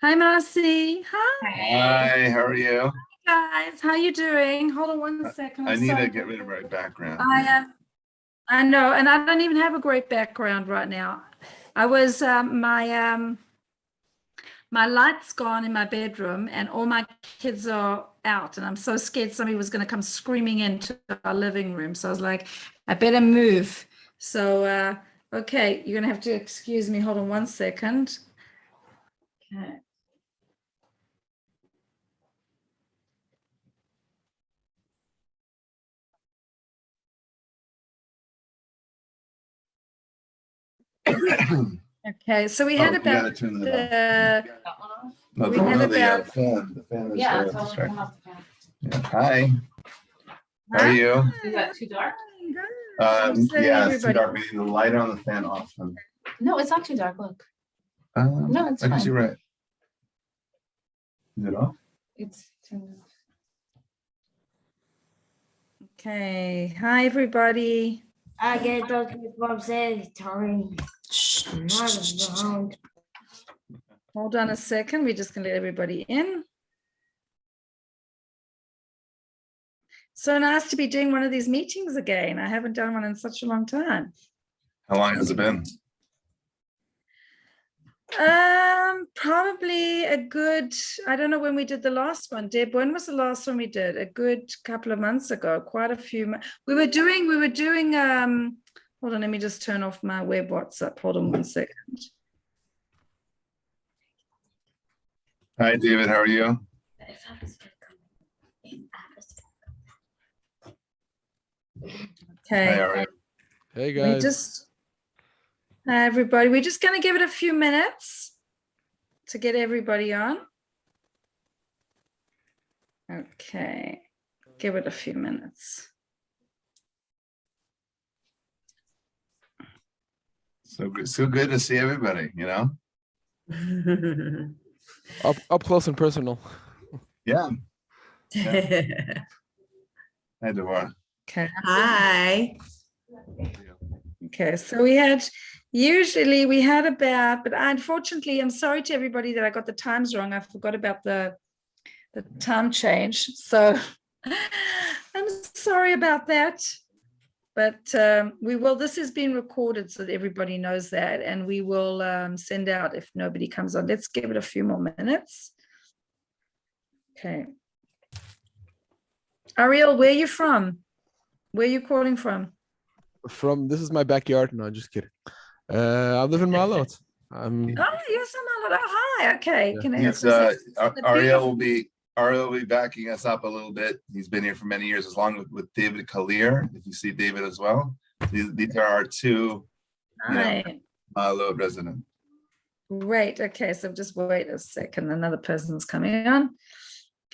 Hi, Marci. Hi, Hi, how are you? guys. How you doing? Hold on one second. I I'm need to sorry. get rid of my background. I know, and I don't even have a great background right now. I was my light's gone in my bedroom, and all my kids are out, and I'm so scared somebody was going to come screaming into our living room. So I was like, I better move. So okay, you're gonna have to excuse me. Hold on one second. Okay. Okay, so we had You gotta about turn that off. we had the about fan. The fan is Yeah, distracting. off the fan. Yeah. Hi, how are you? Is that too dark? Just letting Yeah, it's too everybody- dark. We need the light on the fan off. No, it's not too dark. Look, No, it's I guess fine. you're right. Is it off? it's turned off. Okay, hi everybody. I get those goosebumps says Torani. Hold on a second. We're just gonna let everybody in. So nice to be doing one of these meetings again. I haven't done one in such a long time. How long has it been? Probably a good, I don't know when we did the last one. Deb, when was the last one we did? A good couple of months ago, quite a few. We were doing, hold on, let me just turn off my web WhatsApp. Hold on one second. Hi, David, how are you? Okay. Hi, how are you? Hey We guys. just, hi everybody, we're just going to give it a few minutes to get everybody on. Okay, give it a few minutes. So good to see everybody, you know? Up close and personal. Yeah. Hi, Deborah. Okay. Hi. Okay, so usually we had about, but unfortunately, I'm sorry to everybody that I got the times wrong. I forgot about the time change. So I'm sorry about that. But this is being recorded so that everybody knows that, and we will send out if nobody comes on. Let's give it a few more minutes. Okay. Ariel, where are you from? Where are you calling from? This is my backyard. No, just kidding. I live in Maalot. Oh, you're from Maalot. Oh, hi. Okay. Yeah. Can I He's, Ariel will be backing us up a little bit. He's been here for many years, along with David Kalir. If you see David as well, these are our two, Hi. Maalot resident. Great. Okay, so just wait a second. Another person's coming on.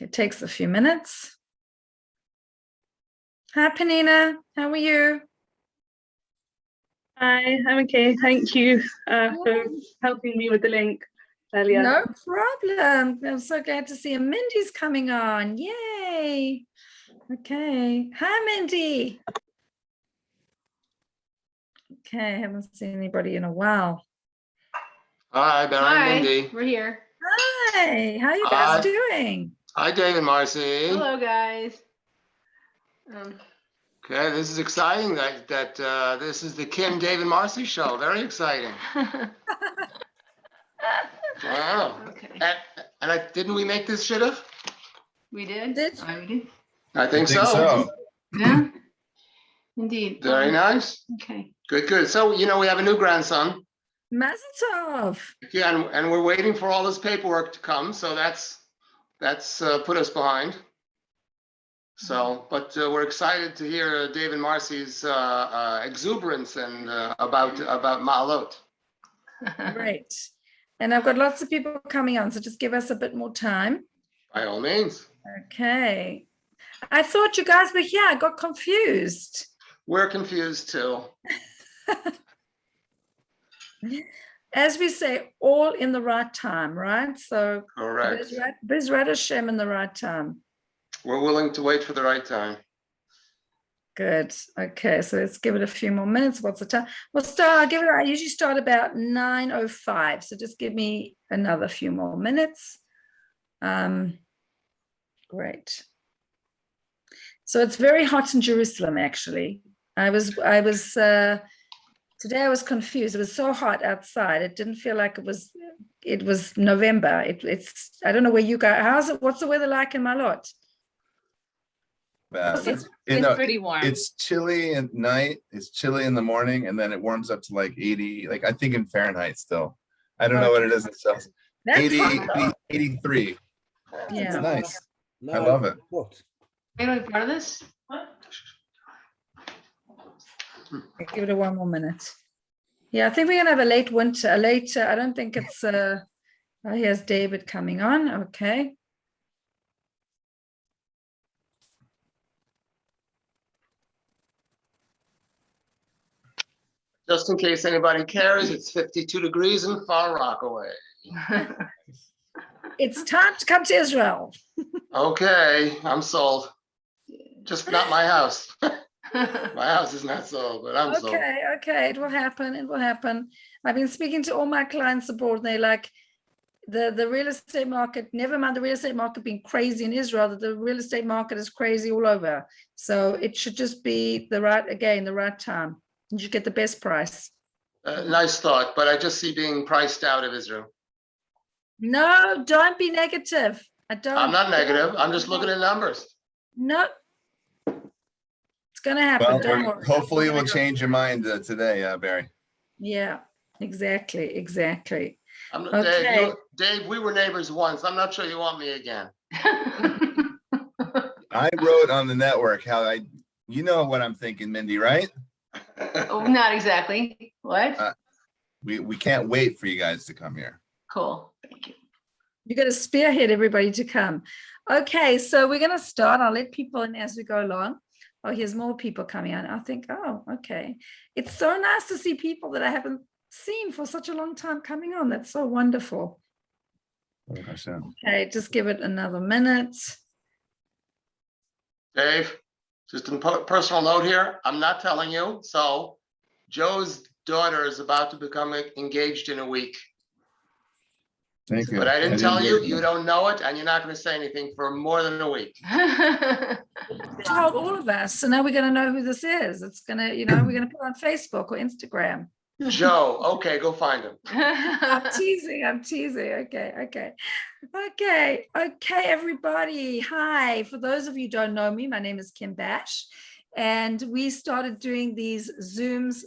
It takes a few minutes. Hi, Penina. How are you? Hi, I'm okay. Thank you for helping me with the link earlier. No problem. I'm so glad to see you. Mindy's coming on. Yay. Okay. Hi, Mindy. Okay, I haven't seen anybody in a while. Hi, Barry, Hi, Mindy. we're here. Hi, how are you Hi. guys doing? Hi, David Marci. Hello, guys. Okay, this is exciting. That this is the Kim David Marci show. Very exciting. Wow. Okay. And didn't we make this shit up? We did. Did We did. I think so. Yeah. Indeed. Very nice. Okay. Good. So we have a new grandson. Mazel tov. Yeah, and we're waiting for all this paperwork to come. So that's put us behind. So, but we're excited to hear David Marci's exuberance and about Maalot. Great. And I've got lots of people coming on, so just give us a bit more time. By all means. Okay. I thought you guys were here. I got confused. We're confused too. As we say, all in the right time, right? So Correct. Bezrat Hashem in the right time. We're willing to wait for the right time. Good. Okay, so let's give it a few more minutes. What's the time? Well, I usually start about 9:05. So just give me another few more minutes. Great. So it's very hot in Jerusalem, actually. Today I was confused. It was so hot outside. It didn't feel like it was November. It's I don't know where you guys, what's the weather like in Maalot? It's pretty warm. It's chilly at night, it's chilly in the morning, and then it warms up to like 80, like I think in Fahrenheit still. I don't know what it is in Celsius. That's 80, hot. 83. Yeah. It's nice. I love it. Are you gonna be part of this? Give it one more minute. Yeah, I think we're gonna have a late winter, I don't think it's oh, here's David coming on. Okay. Just in case anybody cares, it's 52 degrees in Far Rockaway. It's time to come to Israel. Okay, I'm sold. Just not my house. My house is not sold, but I'm sold. Okay, it will happen. It will happen. I've been speaking to all my clients abroad, and they're like, the real estate market, never mind the real estate market being crazy in Israel, the real estate market is crazy all over. So it should just be the right time. And you get the best price. Nice thought, but I just see being priced out of Israel. No, don't be negative. I'm not negative. I'm just looking at numbers. No. It's going to happen. Don't worry. Hopefully we'll change your mind today, Barry. Yeah, exactly. Dave, we were neighbors once. I'm not sure you want me again. I wrote on the network how you know what I'm thinking, Mindy, right? Oh, not exactly. What? We can't wait for you guys to come here. Cool. Thank you. You're going to spearhead everybody to come. Okay, so we're going to start. I'll let people in as we go along. Oh, here's more people coming on. I think, oh, okay. It's so nice to see people that I haven't seen for such a long time coming on. That's so wonderful. Okay, just give it another minute. Dave, just a personal note here. I'm not telling you. So Joe's daughter is about to become engaged in a week. Thank you. But I didn't tell you. You don't know it, and you're not going to say anything for more than a week. Told all of us. So now we're going to know who this is. It's going to, we're going to put it on Facebook or Instagram. Joe, okay, go find him. I'm teasing. Okay, everybody. Hi. For those of you who don't know me, my name is Kim Bash, and we started doing these Zooms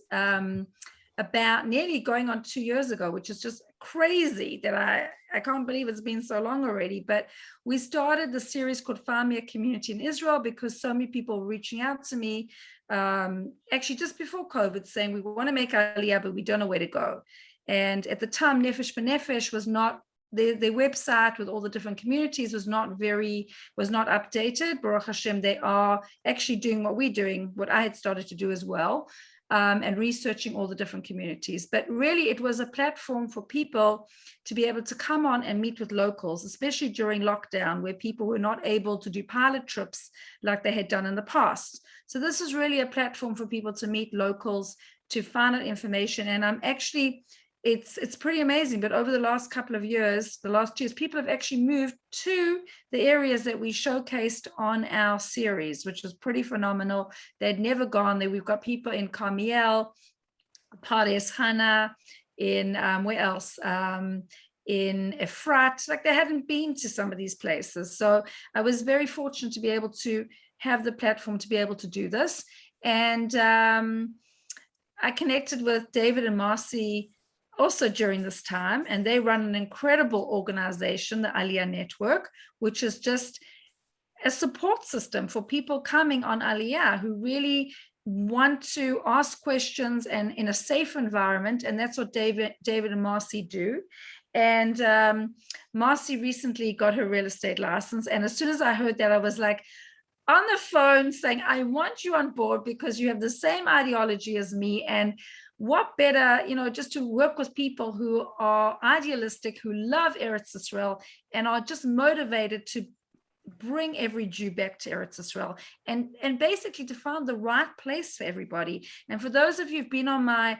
about nearly going on 2 years ago, which is just crazy that I can't believe it's been so long already. But we started the series called Find Me a Community in Israel because so many people were reaching out to me actually just before COVID saying we want to make Aliyah, but we don't know where to go. And at the time, Nefesh B'Nefesh was not, their website with all the different communities was not updated. Baruch Hashem, they are actually doing what we're doing, what I had started to do as well. And researching all the different communities. But really, it was a platform for people to be able to come on and meet with locals, especially during lockdown, where people were not able to do pilot trips like they had done in the past. So this is really a platform for people to meet locals, to find out information. And I'm actually, it's pretty amazing. But over the last couple of years, the last 2 years, people have actually moved to the areas that we showcased on our series, which was pretty phenomenal. They'd never gone there. We've got people in Carmiel, Pardes Hana, in where else? In Efrat, like they hadn't been to some of these places. So I was very fortunate to be able to have the platform to be able to do this. And I connected with David and Marci also during this time, and they run an incredible organization, the Aliyah Network, which is just a support system for people coming on Aliyah who really want to ask questions and in a safe environment. And that's what David and Marci do. And Marci recently got her real estate license. And as soon as I heard that, I was like on the phone saying, I want you on board because you have the same ideology as me. And what better, just to work with people who are idealistic, who love Eretz Israel and are just motivated to bring every Jew back to Eretz Israel and basically to find the right place for everybody. And for those of you who've been on my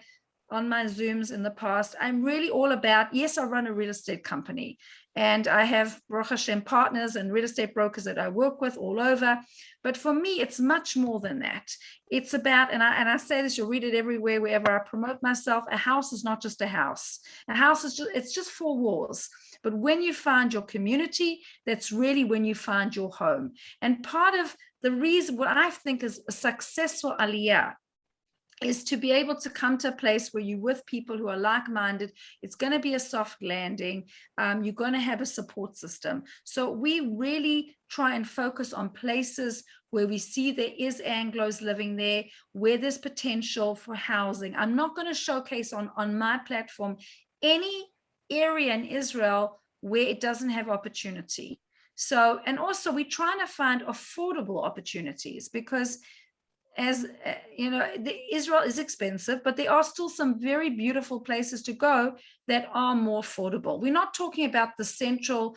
Zooms in the past, I'm really all about, yes, I run a real estate company and I have Baruch Hashem partners and real estate brokers that I work with all over. But for me, it's much more than that. It's about, and I say this, you'll read it everywhere, wherever I promote myself, a house is not just a house. A house is it's just 4 walls. But when you find your community, that's really when you find your home. And part of the reason, what I think is a successful Aliyah, is to be able to come to a place where you're with people who are like-minded. It's going to be a soft landing. You're going to have a support system. So we really try and focus on places where we see there is Anglos living there, where there's potential for housing. I'm not going to showcase on my platform any area in Israel where it doesn't have opportunity. So, and also we're trying to find affordable opportunities, because as you know, Israel is expensive, but there are still some very beautiful places to go that are more affordable. We're not talking about the central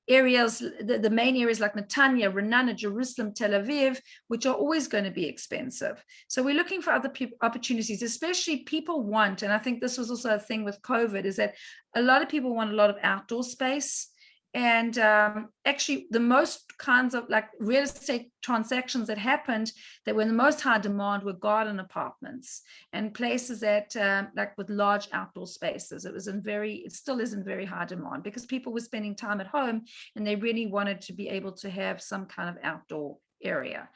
areas, the main areas like Netanya, Renana, Jerusalem, Tel Aviv, which are always going to be expensive. So we're looking for other opportunities, especially people want, and I think this was also a thing with COVID, is that a lot of people want a lot of outdoor space. And actually the most kinds of like real estate transactions that happened that were in the most high demand were garden apartments and places that like with large outdoor spaces. It still is in very high demand because people were spending time at home and they really wanted to be able to have some kind of outdoor area.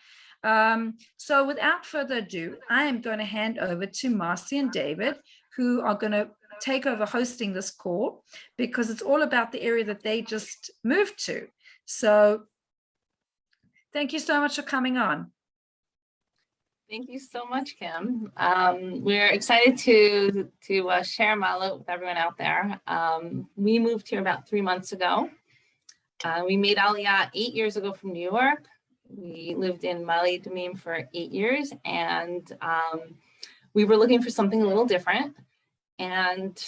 So without further ado, I am going to hand over to Marci and David, who are going to take over hosting this call, because it's all about the area that they just moved to. So thank you so much for coming on. Thank you so much, Kim. We're excited to share Maalot with everyone out there. We moved here about 3 months ago. We made Aliyah 8 years ago from New York. We lived in Maalot Adumim for 8 years, and we were looking for something a little different. And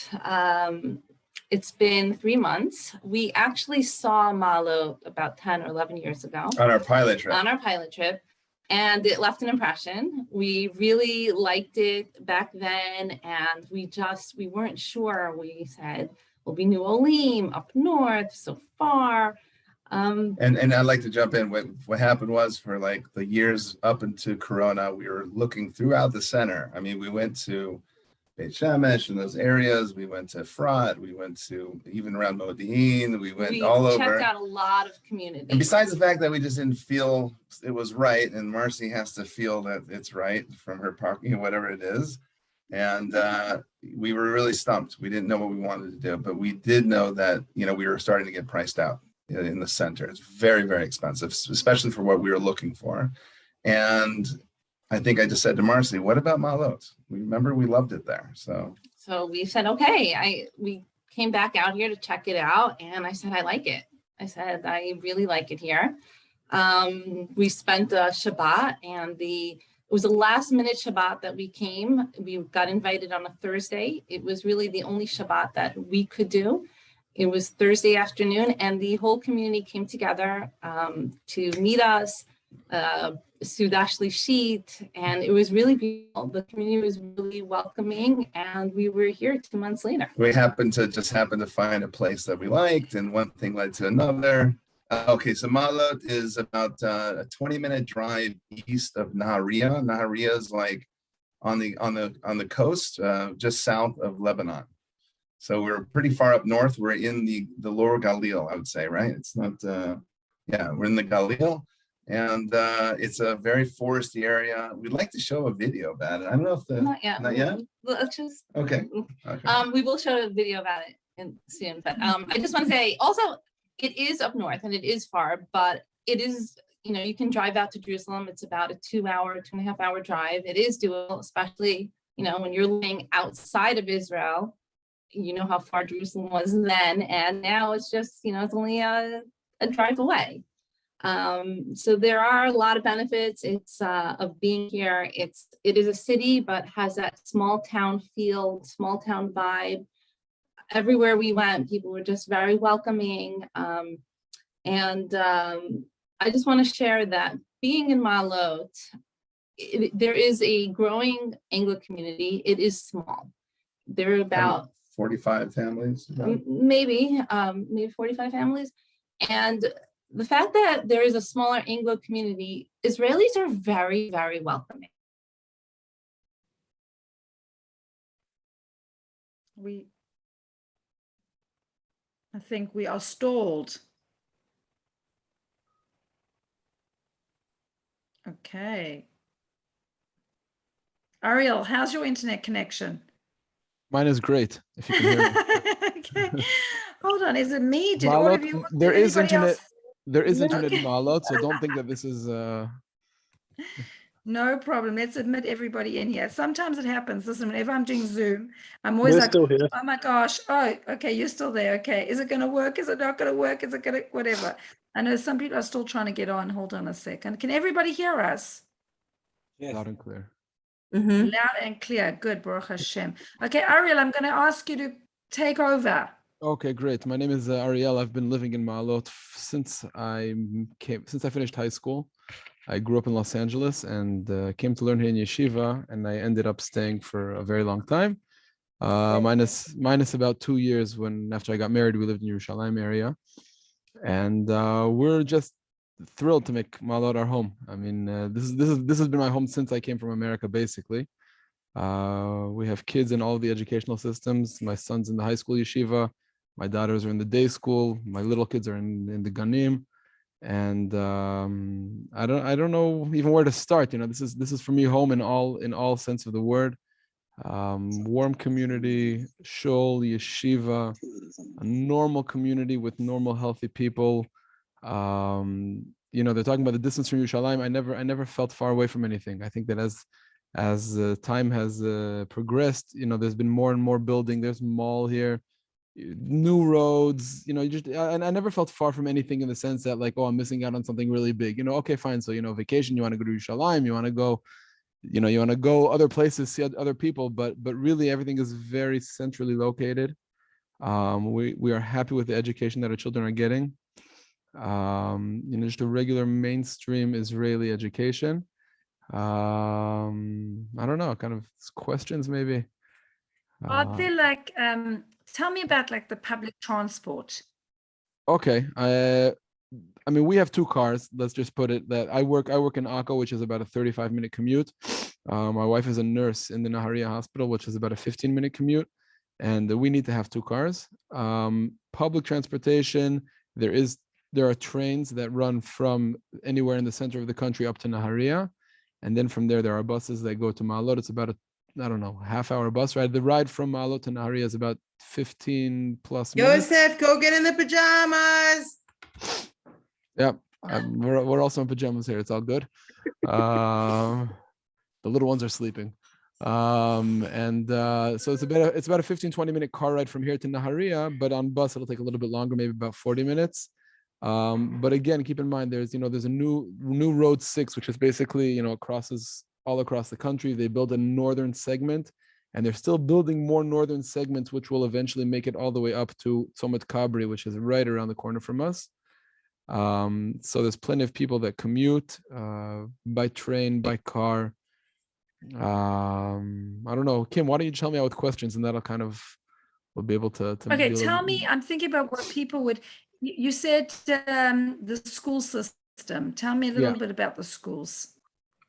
it's been 3 months. We actually saw Maalot about 10 or 11 years ago. On our pilot trip. And it left an impression. We really liked it back then, and we weren't sure. We said, we'll be New Olim, up north, so far. And I'd like to jump in. What happened was, for like the years up into Corona, we were looking throughout the center. I mean, we went to Beit Shemesh and those areas. We went to Efrat. We went to even around Modi'in. We went all over. We checked out a lot of communities. And besides the fact that we just didn't feel it was right, and Marci has to feel that it's right from her parking, whatever it is. And we were really stumped. We didn't know what we wanted to do, but we did know that, you know, we were starting to get priced out in the center. It's very, very expensive, especially for what we were looking for. And I think I just said to Marci, what about Maalot? We loved it there. So we said, okay, we came back out here to check it out. And I said, I like it. I said, I really like it here. We spent a Shabbat, and it was a last minute Shabbat that we came. We got invited on a Thursday. It was really the only Shabbat that we could do. It was Thursday afternoon, and the whole community came together to meet us. Sudash Lishit, and it was really beautiful. The community was really welcoming, and we were here 2 months later. We happened to find a place that we liked, and one thing led to another. Okay, so Maalot is about a 20-minute drive east of Nahariyya. Nahariyya is like on the coast, just south of Lebanon. So we're pretty far up north. We're in the lower Galil, I would say, right? It's not, we're in the Galil. And it's a very foresty area. We'd like to show a video about it. I don't know if not yet. Let's just okay. We will show a video about it soon. But I just want to say also, it is up north and it is far, but it is, you know, you can drive out to Jerusalem. It's about a 2.5 hour drive. It is doable, especially, you know, when you're living outside of Israel. You know how far Jerusalem was then, and now it's just, you know, it's only a drive away. So there are a lot of benefits. It's of being here. It is a city, but has that small town feel, small town vibe. Everywhere we went, people were just very welcoming. And I just want to share that being in Maalot, there is a growing Anglo community. It is small. There are about 45 families. maybe 45 families. And the fact that there is a smaller Anglo community, Israelis are very, very welcoming. I think we are stalled. Okay. Ariel, how's your internet connection? Mine is great, if you can hear me. Okay. Hold on, is it me? Did all of Maalot, you? there did is anybody internet. else? There is No. internet in Maalot, so don't think that this is. No problem. Let's admit everybody in here. Sometimes it happens. Listen, whenever I'm doing Zoom, I'm always We're like, still here. oh my gosh. Oh, okay, you're still there. Okay. Is it going to work? Is it not going to work? Is it going to, whatever. I know some people are still trying to get on. Hold on a second. Can everybody hear us? Loud and clear. Loud and clear. Good, Baruch Hashem. Okay, Ariel, I'm going to ask you to take over. Okay, great. My name is Ariel. I've been living in Maalot since I finished high school. I grew up in Los Angeles and came to learn here in yeshiva, and I ended up staying for a very long time. Minus about 2 years when after I got married, we lived in Yerushalayim area, and we're just thrilled to make Maalot our home. I mean, this has been my home since I came from America, basically. We have kids in all of the educational systems. My son's in the high school yeshiva. My daughters are in the day school. My little kids are in the ganim. And I don't know even where to start. You know, this is for me home in all sense of the word. Warm community, shul, yeshiva, a normal community with normal, healthy people. You know, they're talking about the distance from Yerushalayim. I never felt far away from anything. I think that as time has progressed, you know, there's been more and more building. There's mall here, new roads, you know, and I never felt far from anything in the sense that like, oh, I'm missing out on something really big. You know, okay, fine. So, you know, vacation, you want to go to Yerushalayim, you want to go, you know, you want to go other places, see other people, but really everything is very centrally located. We are happy with the education that our children are getting. You know, just a regular mainstream Israeli education. I don't know, kind of questions maybe. Are there like, tell me about like the public transport. Okay. I mean, we have 2 cars. Let's just put it that I work in Akko, which is about a 35-minute commute. My wife is a nurse in the Nahariyya hospital, which is about a 15-minute commute. And we need to have 2 cars. Public transportation, there are trains that run from anywhere in the center of the country up to Nahariyya. And then from there are buses that go to Maalot. It's about I don't know, half-hour bus ride. The ride from Maalot to Nahariyya is about 15 plus minutes. Yosef, go get in the pajamas. Yeah, we're also in pajamas here. It's all good. The little ones are sleeping. So it's about a 15-20 minute car ride from here to Nahariyya, but on bus it'll take a little bit longer, maybe about 40 minutes. But again, keep in mind there's a new road 6, which is basically, crosses all across the country. They build a northern segment, and they're still building more northern segments, which will eventually make it all the way up to Tzomet Kabri, which is right around the corner from us. So there's plenty of people that commute by train, by car. I don't know, Kim, why don't you tell me out with questions, and that'll kind of we'll be able to Okay, tell me. I'm thinking about what people would. You said the school system. Tell me a little bit about the schools.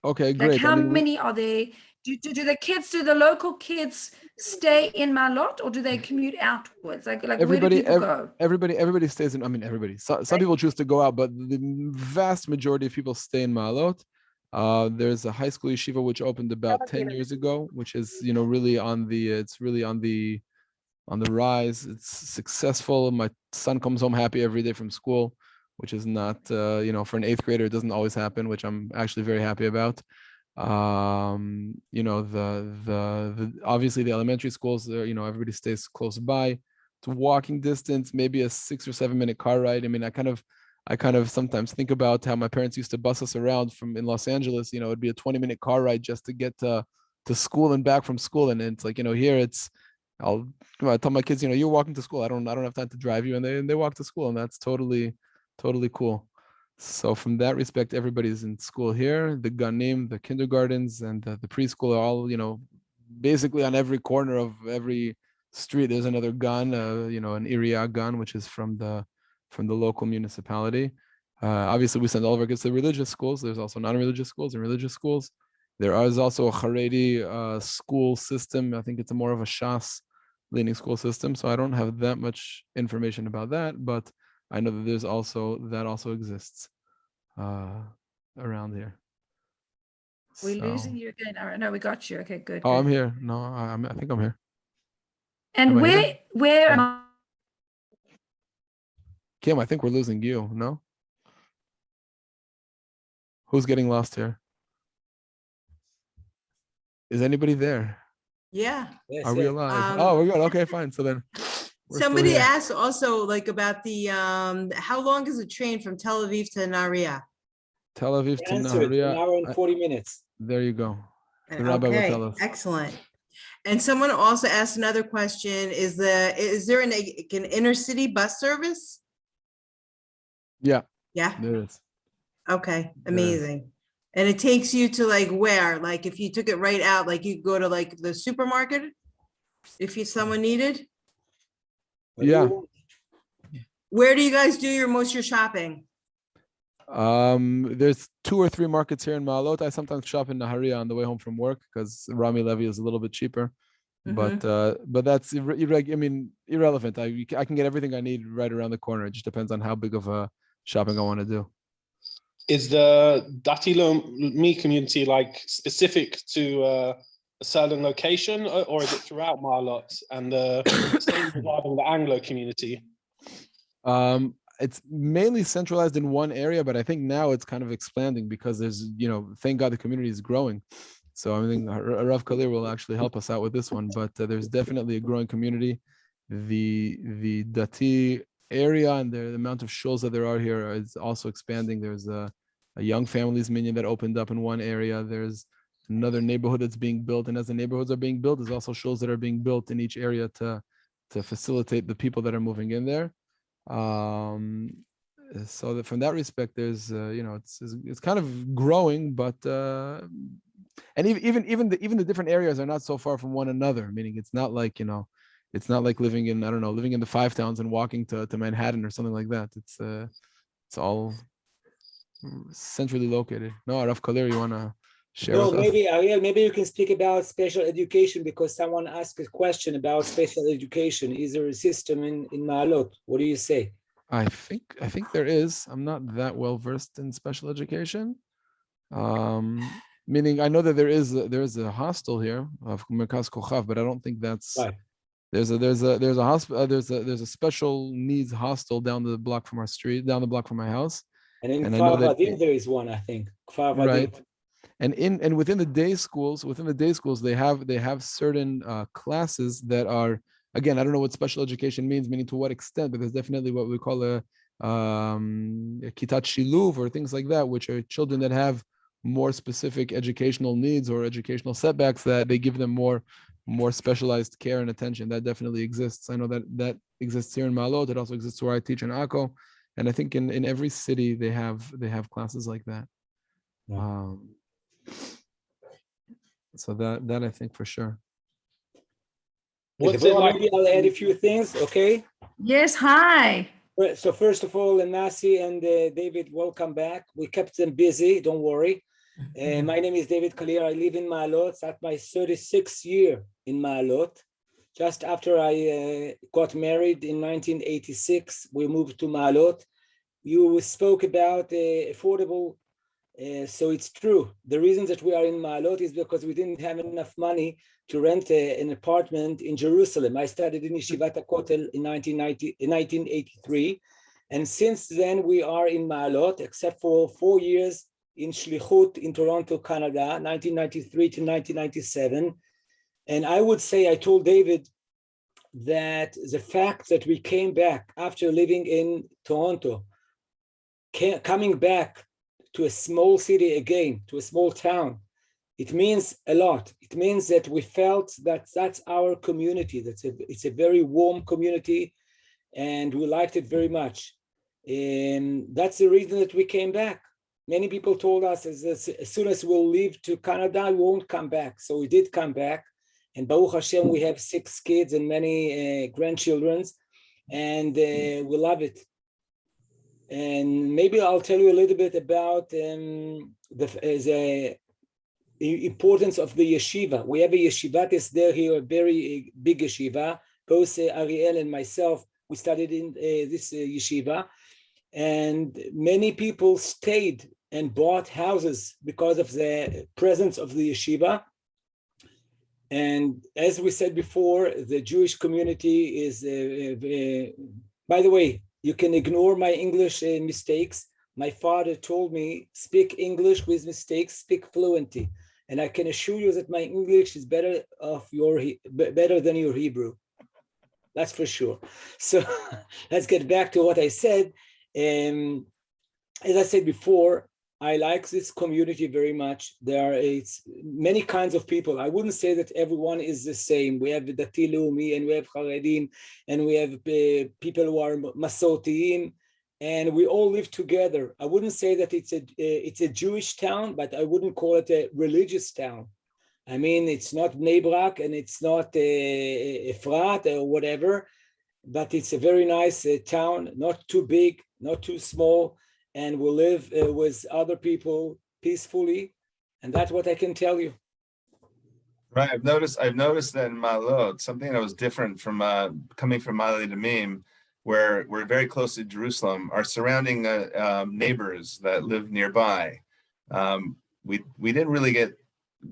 Okay, great. Like how many are there? Do the local kids stay in Maalot, or do they commute outwards? Like everybody, where do people go? Everybody stays in. I mean, everybody. Some people choose to go out, but the vast majority of people stay in Maalot. There's a high school yeshiva which opened about 10 years ago, which is really on the rise. It's successful. My son comes home happy every day from school, which is not for an 8th grader, it doesn't always happen, which I'm actually very happy about. The obviously the elementary schools, everybody stays close by. It's walking distance, maybe a 6 or 7 minute car ride. I mean, I kind of sometimes think about how my parents used to bus us around in Los Angeles. It'd be a 20-minute car ride just to get to school and back from school. And it's like, here I tell my kids, you're walking to school. I don't have time to drive you, and they walk to school, and that's totally cool. So from that respect, everybody's in school here. The ganim, the kindergartens, and the preschool are all, basically on every corner of every street. There's another gan, an area gan, which is from the local municipality. Obviously, we send all of our kids to religious schools. There's also non-religious schools and religious schools. There is also a Haredi school system. I think it's more of a Shas leaning school system. So I don't have that much information about that, but I know that that also exists around here. We're losing you again. All right, no, we got you. Okay, good. Oh, good. I'm here. No, I think I'm here. And Am I here? where am I? Kim, I think we're losing you. No? Who's getting lost here? Is anybody there? Yeah. Are we alive? Oh, we're good. Okay, fine. So then we're still Somebody here. asked also like about the how long is the train from Tel Aviv to Nahariyya? Tel Aviv to Answer it, Nahariyya. an hour and 40 minutes. There you go. The rabbi will tell us. Excellent. And someone also asked another question: Is there an inner city bus service? Yeah, Yeah. there is. Okay. There is. Amazing. And it takes you to like where? Like if you took it right out, like you go to like the supermarket, if someone needed. Yeah. Where do you guys do your shopping? There's 2 or 3 markets here in Maalot. I sometimes shop in Nahariyya on the way home from work because Rami Levy is a little bit cheaper. But that's irrelevant. I can get everything I need right around the corner. It just depends on how big of a shopping I want to do. Is the Dati Lomi community like specific to a certain location, or is it throughout Maalot? And the same regarding the Anglo community? It's mainly centralized in one area, but I think now it's kind of expanding because there's, thank God the community is growing. So I think Rav Kalir will actually help us out with this one, but there's definitely a growing community. The Dati area and the amount of shuls that there are here is also expanding. There's a young families minyan that opened up in one area. There's another neighborhood that's being built, and as the neighborhoods are being built, there's also shuls that are being built in each area to facilitate the people that are moving in there. So that from that respect, there's it's kind of growing, but and even the different areas are not so far from one another. Meaning it's not like it's not like living in the 5 towns and walking to Manhattan or something like that. It's all centrally located. No, Rav Kalir, you wanna share? No, with us? maybe Ariel, maybe you can speak about special education because someone asked a question about special education. Is there a system in Maalot? What do you say? I think there is. I'm not that well versed in special education. Meaning I know that there is a hostel here of Merkaz Kochav, but I don't think that's right. There's a hospital. There's a special needs hostel down the block from our street, down the block from my house. And in I know Kfar Vadim there is one, I think. Kfar Vadim. Right. And within the day schools, they have certain classes that are, again, I don't know what special education means, meaning to what extent, but there's definitely what we call a kitat shiluv or things like that, which are children that have more specific educational needs or educational setbacks that they give them more specialized care and attention. That definitely exists. I know that exists here in Maalot. It also exists where I teach in Akko, and I think in every city they have classes like that. Yeah. So that I think for sure. Maybe I'll add a few things, okay? Yes, hi. So first of all, Nasi and David, welcome back. We kept them busy, don't worry. My name is David Kalir. I live in Maalot. It's at my 36th year in Maalot. Just after I got married in 1986, we moved to Maalot. You spoke about affordable. So it's true. The reason that we are in Maalot is because we didn't have enough money to rent an apartment in Jerusalem. I studied in Yeshivat HaKotel in 1983. And since then, we are in Maalot, except for 4 years in Shlichut in Toronto, Canada, 1993 to 1997. And I would say, I told David that the fact that we came back after living in Toronto, coming back to a small city again, to a small town, it means a lot. It means that we felt that that's our community. It's a very warm community, and we liked it very much. And that's the reason that we came back. Many people told us as soon as we'll leave to Canada, we won't come back. So we did come back. And Baruch Hashem, we have 6 kids and many grandchildren, and we love it. And maybe I'll tell you a little bit about the importance of the yeshiva. We have a yeshiva there here, a very big yeshiva. Both Ariel and myself, we studied in this yeshiva. And many people stayed and bought houses because of the presence of the yeshiva. And as we said before, the Jewish community is, by the way, you can ignore my English mistakes. My father told me, speak English with mistakes, speak fluently. And I can assure you that my English is better than your Hebrew. That's for sure. So let's get back to what I said. As I said before, I like this community very much. There are many kinds of people. I wouldn't say that everyone is the same. We have Dati Leumi, and we have Haredim, and we have people who are Masortiim, and we all live together. I wouldn't say that it's a Jewish town, but I wouldn't call it a religious town. I mean, it's not Bnei Brak, and it's not Efrat or whatever, but it's a very nice town, not too big, not too small. And we live with other people peacefully, and that's what I can tell you. Right, I've noticed that in Maalot, something that was different from coming from Maalot Adumim, where we're very close to Jerusalem. Our surrounding neighbors that live nearby, we didn't really get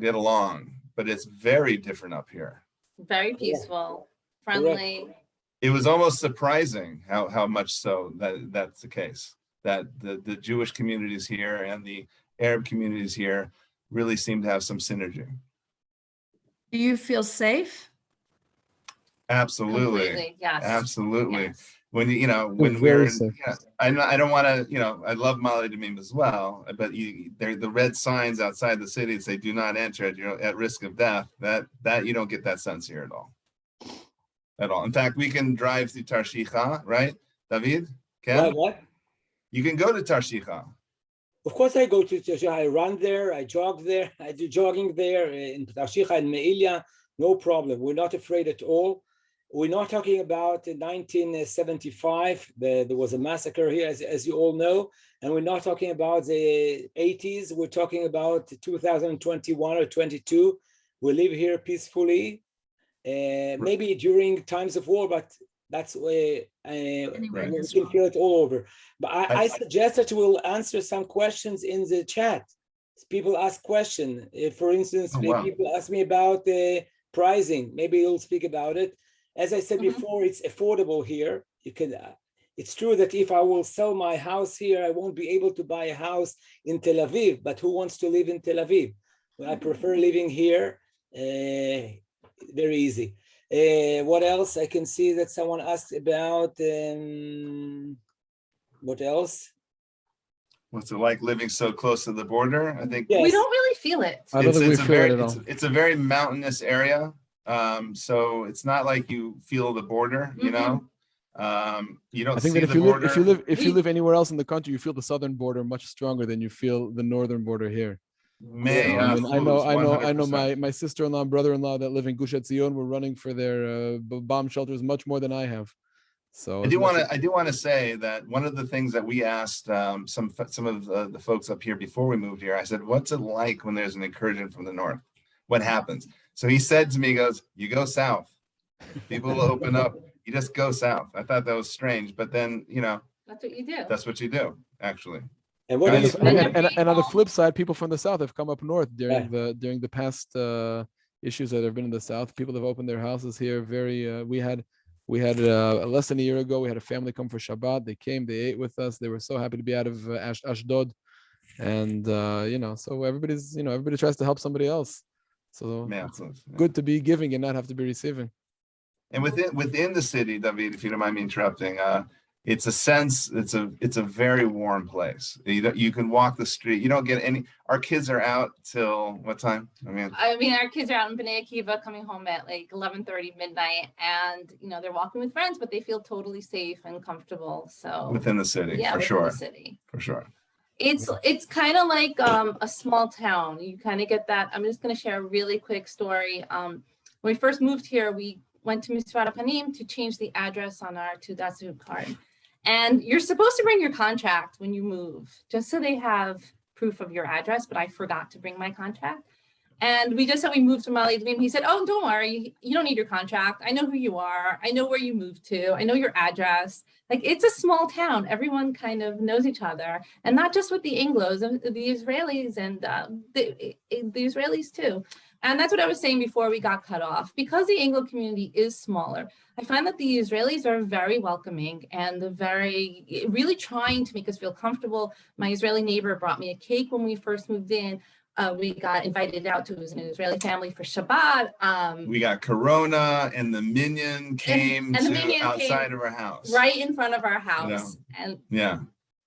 along, but it's very different up here. Very peaceful, friendly. It was almost surprising how much so that's the case. That the Jewish communities here and the Arab communities here really seem to have some synergy. Do you feel safe? Absolutely. Completely, yes. Absolutely. Yes. When when we're I don't want to, I love Maalot Adumim as well, but the red signs outside the city say do not enter at risk of death. That you don't get that sense here at all. In fact, we can drive through Tarshiha, right, David? What? You can go to Tarshiha. Of course, I go to Tarshiha. I run there. I jog there. I do jogging there in Tarshiha and Me'ilia. No problem. We're not afraid at all. We're not talking about 1975. There was a massacre here, as you all know. And we're not talking about the 80s. We're talking about 2021 or 22. We live here peacefully. Maybe during times of war, but that's where we can feel it all over. But I suggest that we'll answer some questions in the chat. People ask questions. For instance, people ask me about the pricing. Maybe you'll speak about it. As I said before, it's affordable here. You can. It's true that if I will sell my house here, I won't be able to buy a house in Tel Aviv. But who wants to live in Tel Aviv? Well, I prefer living here. Very easy. What else? I can see that someone asked about what else? What's it like living so close to the border? I think we don't really feel it. I don't think we feel it at all. It's a very mountainous area, so it's not like you feel the border. You know, you don't. I think see that if you live anywhere else in the country, you feel the southern border much stronger than you feel the northern border here. I know my sister-in-law and brother-in-law that live in Gush Etzion were running for their bomb shelters much more than I have. So I do want to say that one of the things that we asked some of the folks up here before we moved here, I said, what's it like when there's an incursion from the north? What happens? So he said to me, he goes, you go south. People will open up. You just go south. I thought that was strange, but then, that's what you do. That's what you do, actually. And on the flip side, people from the south have come up north during the past issues that have been in the south. People have opened their houses here. We had less than a year ago. We had a family come for Shabbat. They came. They ate with us. They were so happy to be out of Ashdod, and so everybody tries to help somebody else. So good to be giving and not have to be receiving. And within the city, David, if you don't mind me interrupting, it's a sense, it's a very warm place. You can walk the street. You don't get any, our kids are out till what time? I mean, our kids are out in Bnei Akiva coming home at like 11:30 midnight, and they're walking with friends, but they feel totally safe and comfortable. So within the city, yeah, for within sure. the city. For sure. It's kind of like a small town. You kind of get that. I'm just going to share a really quick story. When we first moved here, we went to Misrat Panim to change the address on our Tudasu card. And you're supposed to bring your contract when you move, just so they have proof of your address, but I forgot to bring my contract. And we just said we moved to Mali Dvim. He said, oh, don't worry, you don't need your contract. I know who you are. I know where you moved to. I know your address. Like, it's a small town. Everyone kind of knows each other. And not just with the Anglos, the Israelis and the Israelis too. And that's what I was saying before we got cut off. Because the Anglo community is smaller, I find that the Israelis are very welcoming and really trying to make us feel comfortable. My Israeli neighbor brought me a cake when we first moved in. We got invited out to an Israeli family for Shabbat. We got Corona, and the Minyan came outside of our house. Right in front of our house. And yeah,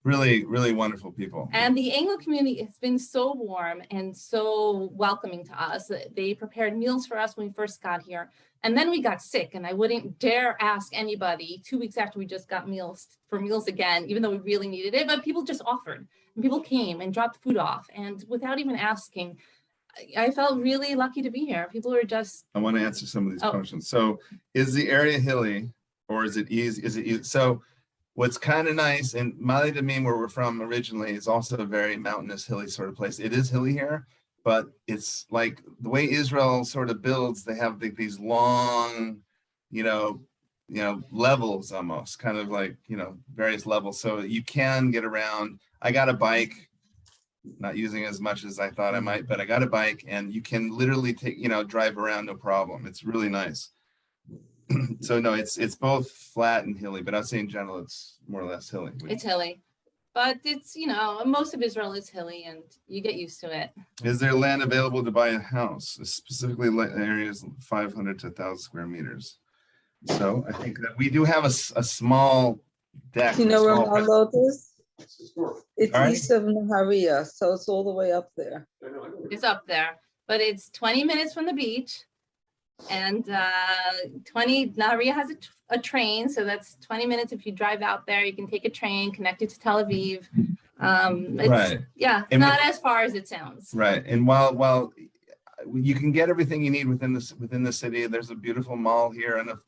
really, really wonderful people. And the Anglo community has been so warm and so welcoming to us. They prepared meals for us when we first got here. And then we got sick, and I wouldn't dare ask anybody 2 weeks after we just got meals again, even though we really needed it, but people just offered. And people came and dropped food off, and without even asking, I felt really lucky to be here. People were just. I want to answer some of these questions. So, is the area hilly, or is it easy? So, what's kind of nice, and Mali Damim, where we're from originally, is also a very mountainous, hilly sort of place. It is hilly here, but it's like the way Israel sort of builds. They have these long, levels almost, kind of like various levels, so you can get around. I got a bike, not using as much as I thought I might, but I got a bike, and you can literally drive around no problem. It's really nice. So no, it's both flat and hilly, but I'd say in general it's more or less hilly. It's hilly, but it's most of Israel is hilly, and you get used to it. Is there land available to buy a house, specifically areas 500 to 1,000 square meters? So I think that we do have a small deck. You know where Maalot is? It's east of Nahariyya, so it's all the way up there. It's up there, but it's 20 minutes from the beach, and Nahariyya has a train, so that's 20 minutes. If you drive out there, you can take a train connected to Tel Aviv. Right. Yeah, it's not as far as it sounds. Right, and while you can get everything you need within the city, there's a beautiful mall here. I don't know if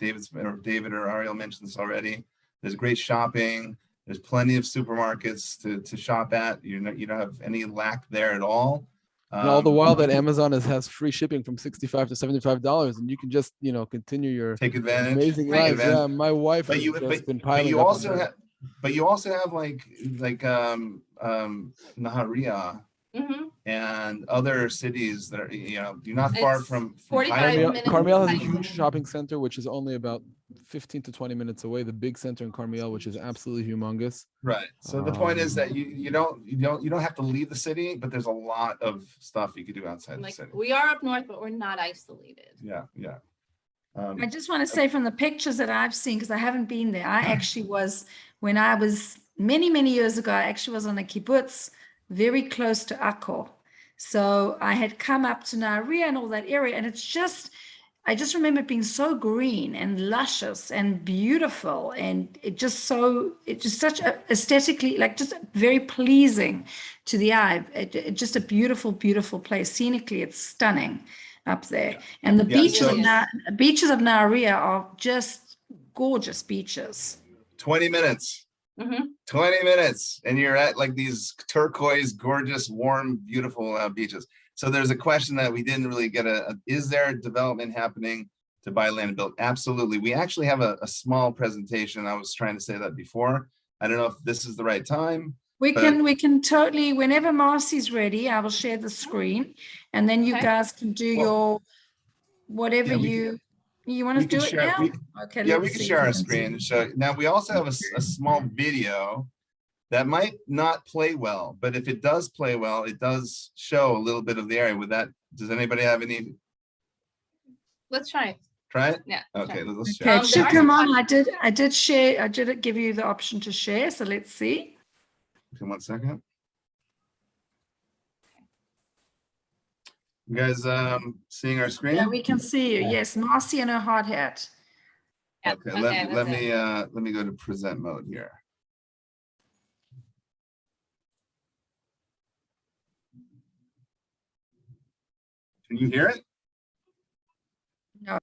David or Ariel mentioned this already. There's great shopping. There's plenty of supermarkets to shop at. You don't have any lack there at all. And all the while that Amazon has free shipping from $65 to $75, and you can just take advantage, amazing lives. Yeah, my wife has been piling you up also on have, but you also have like Nahariyya. Mm-hmm. And other cities that are you're not far from 45 minutes. Carmiel has a huge shopping center, which is only about 15 to 20 minutes away. The big center in Carmiel, which is absolutely humongous. Right. So the point is that you don't have to leave the city, but there's a lot of stuff you could do outside the city. We are up north, but we're not isolated. Yeah. I just want to say, from the pictures that I've seen, because I haven't been there, I actually was, when I was many years ago, I actually was on a kibbutz very close to Akko. So I had come up to Nahariyya and all that area, and I just remember it being so green and luscious and beautiful, and it's just such a aesthetically, like, just very pleasing to the eye. It just a beautiful place. Scenically, it's stunning up there. And the beaches of Nahariyya are just gorgeous beaches. 20 minutes. Mm-hmm. 20 minutes, and you're at like these turquoise, gorgeous, warm, beautiful beaches. So there's a question that we didn't really get is there development happening to buy land and build? Absolutely. We actually have a small presentation. I was trying to say that before. I don't know if this is the right time. We can totally, whenever Marci's ready, I will share the screen, and then you guys can do your whatever you want to do it now? Okay. Yeah, we can share our screen. So now we also have a small video that might not play well, but if it does play well, it does show a little bit of the area. Does anybody have any? Let's try it. Try it? Yeah. Okay, try. let's Okay, share. it should there are come some on. I did share. I did give you the option to share. So let's see. Okay, 1 second. You guys seeing our screen? Yeah, we can see you. Yes, Marcy and her hard hat. Yeah, Okay, okay, let that's it. me go to present mode here. Can you hear it? No.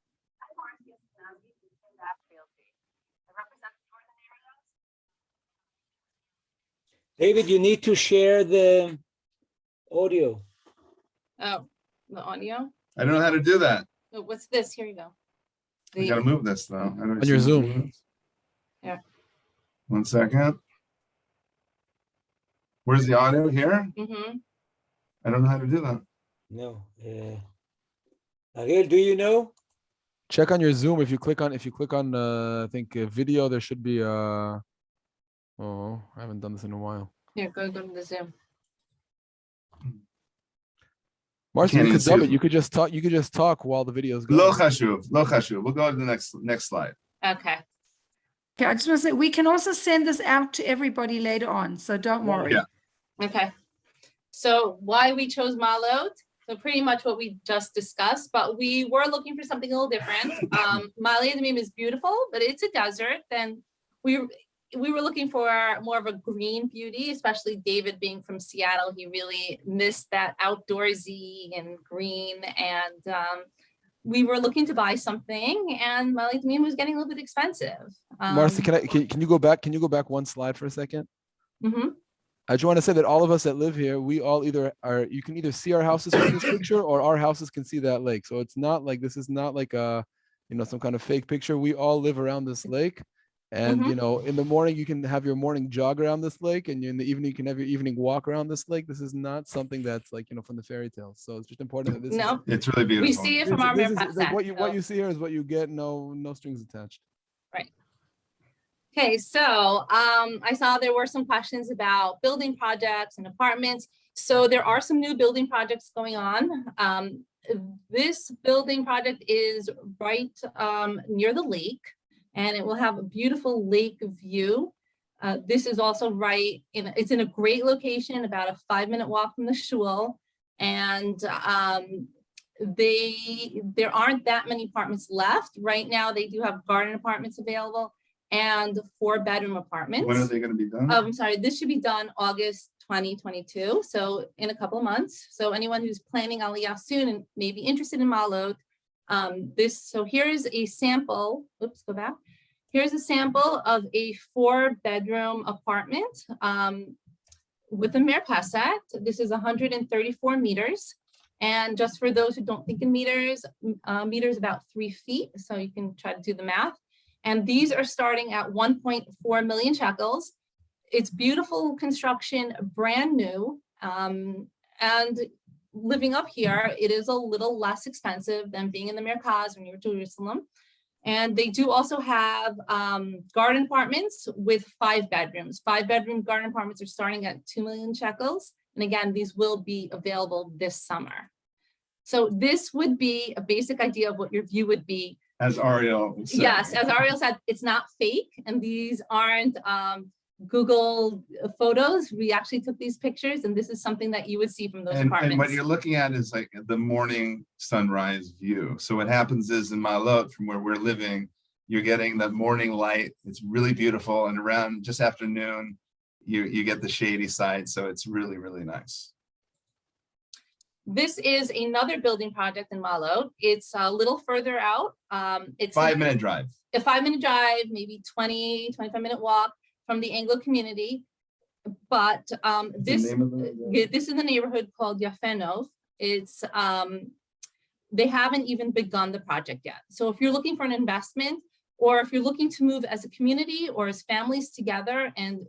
David, you need to share the audio. Oh, the audio. I don't know how to do that. Oh, what's this? Here you go. I gotta move this though. I don't On your see- Zoom. Yeah. 1 second. Where's the audio here? Mm-hmm. I don't know how to do that. No. Ariel, do you know? Check on your Zoom. If you click on I think video, there should be oh, I haven't done this in a while. Here, go to the Zoom. Marcy, Can't you even could dub see it. You could just talk while the video's Lo going. chashuv, lo chashuv. We'll go to the next slide. Okay. Okay, I just want to say we can also send this out to everybody later on, so don't worry. Yeah. Okay. So why we chose Maalot? So pretty much what we just discussed, but we were looking for something a little different. Maalot is beautiful, but it's a desert. Then we were looking for more of a green beauty, especially David being from Seattle. He really missed that outdoorsy and green. And we were looking to buy something, and Maalot was getting a little bit expensive. Marcy, can you go back? Can you go back one slide for a second? Mm-hmm. I just want to say that all of us that live here, we all either are, you can either see our houses from this picture or our houses can see that lake. So it's not like, this is not like a, some kind of fake picture. We all live around this lake. And, in the morning, you can have your morning jog around this lake, and in the evening, you can have your evening walk around this lake. This is not something that's like, from the fairy tales. So it's just important that this is. It's really beautiful. We see it from our like what you see here is what you get. No strings attached. Right. Okay, so I saw there were some questions about building projects and apartments. So there are some new building projects going on. This building project is right near the lake, and it will have a beautiful lake view. This is also it's in a great location, about a 5-minute walk from the shul. And there aren't that many apartments left. Right now, they do have garden apartments available and 4-bedroom apartments. When are they going to be done? I'm sorry, this should be done August 2022, so in a couple of months. So anyone who's planning Aliyah soon and may be interested in Maalot, so here's a sample, oops, go back. Here's a sample of a 4-bedroom apartment with a merpaset. This is 134 meters. And just for those who don't think in meters, meters about 3 feet. So you can try to do the math. And these are starting at 1.4 million shekels. It's beautiful construction, brand new. And living up here, it is a little less expensive than being in the Merkaz or near Jerusalem. And they do also have garden apartments with 5 bedrooms. 5-bedroom garden apartments are starting at 2 million shekels. And again, these will be available this summer. So this would be a basic idea of what your view would be. As Ariel said. Yes, as Ariel said, it's not fake, and these aren't Google photos. We actually took these pictures, and this is something that you would see from those apartments. And what you're looking at is like the morning sunrise view. So what happens is in Maalot, from where we're living, you're getting the morning light. It's really beautiful, and around just after noon, you get the shady side. So it's really, really nice. This is another building project in Maalot. It's a little further out. It's 5-minute drive. A 5-minute drive, maybe 25-minute walk from the Anglo community. But this is the neighborhood called Yafenov. It's they haven't even begun the project yet. So if you're looking for an investment, or if you're looking to move as a community or as families together and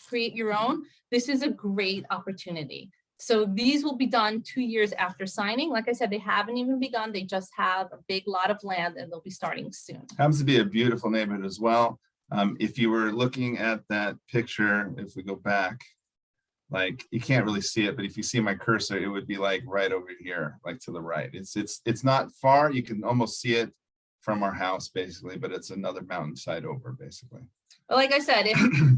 create your own, this is a great opportunity. So these will be done 2 years after signing. Like I said, they haven't even begun. They just have a big lot of land, and they'll be starting soon. Happens to be a beautiful neighborhood as well. If you were looking at that picture, if we go back, like you can't really see it, but if you see my cursor, it would be like right over here, like to the right. It's not far. You can almost see it from our house basically, but it's another mountainside over basically. But like I said,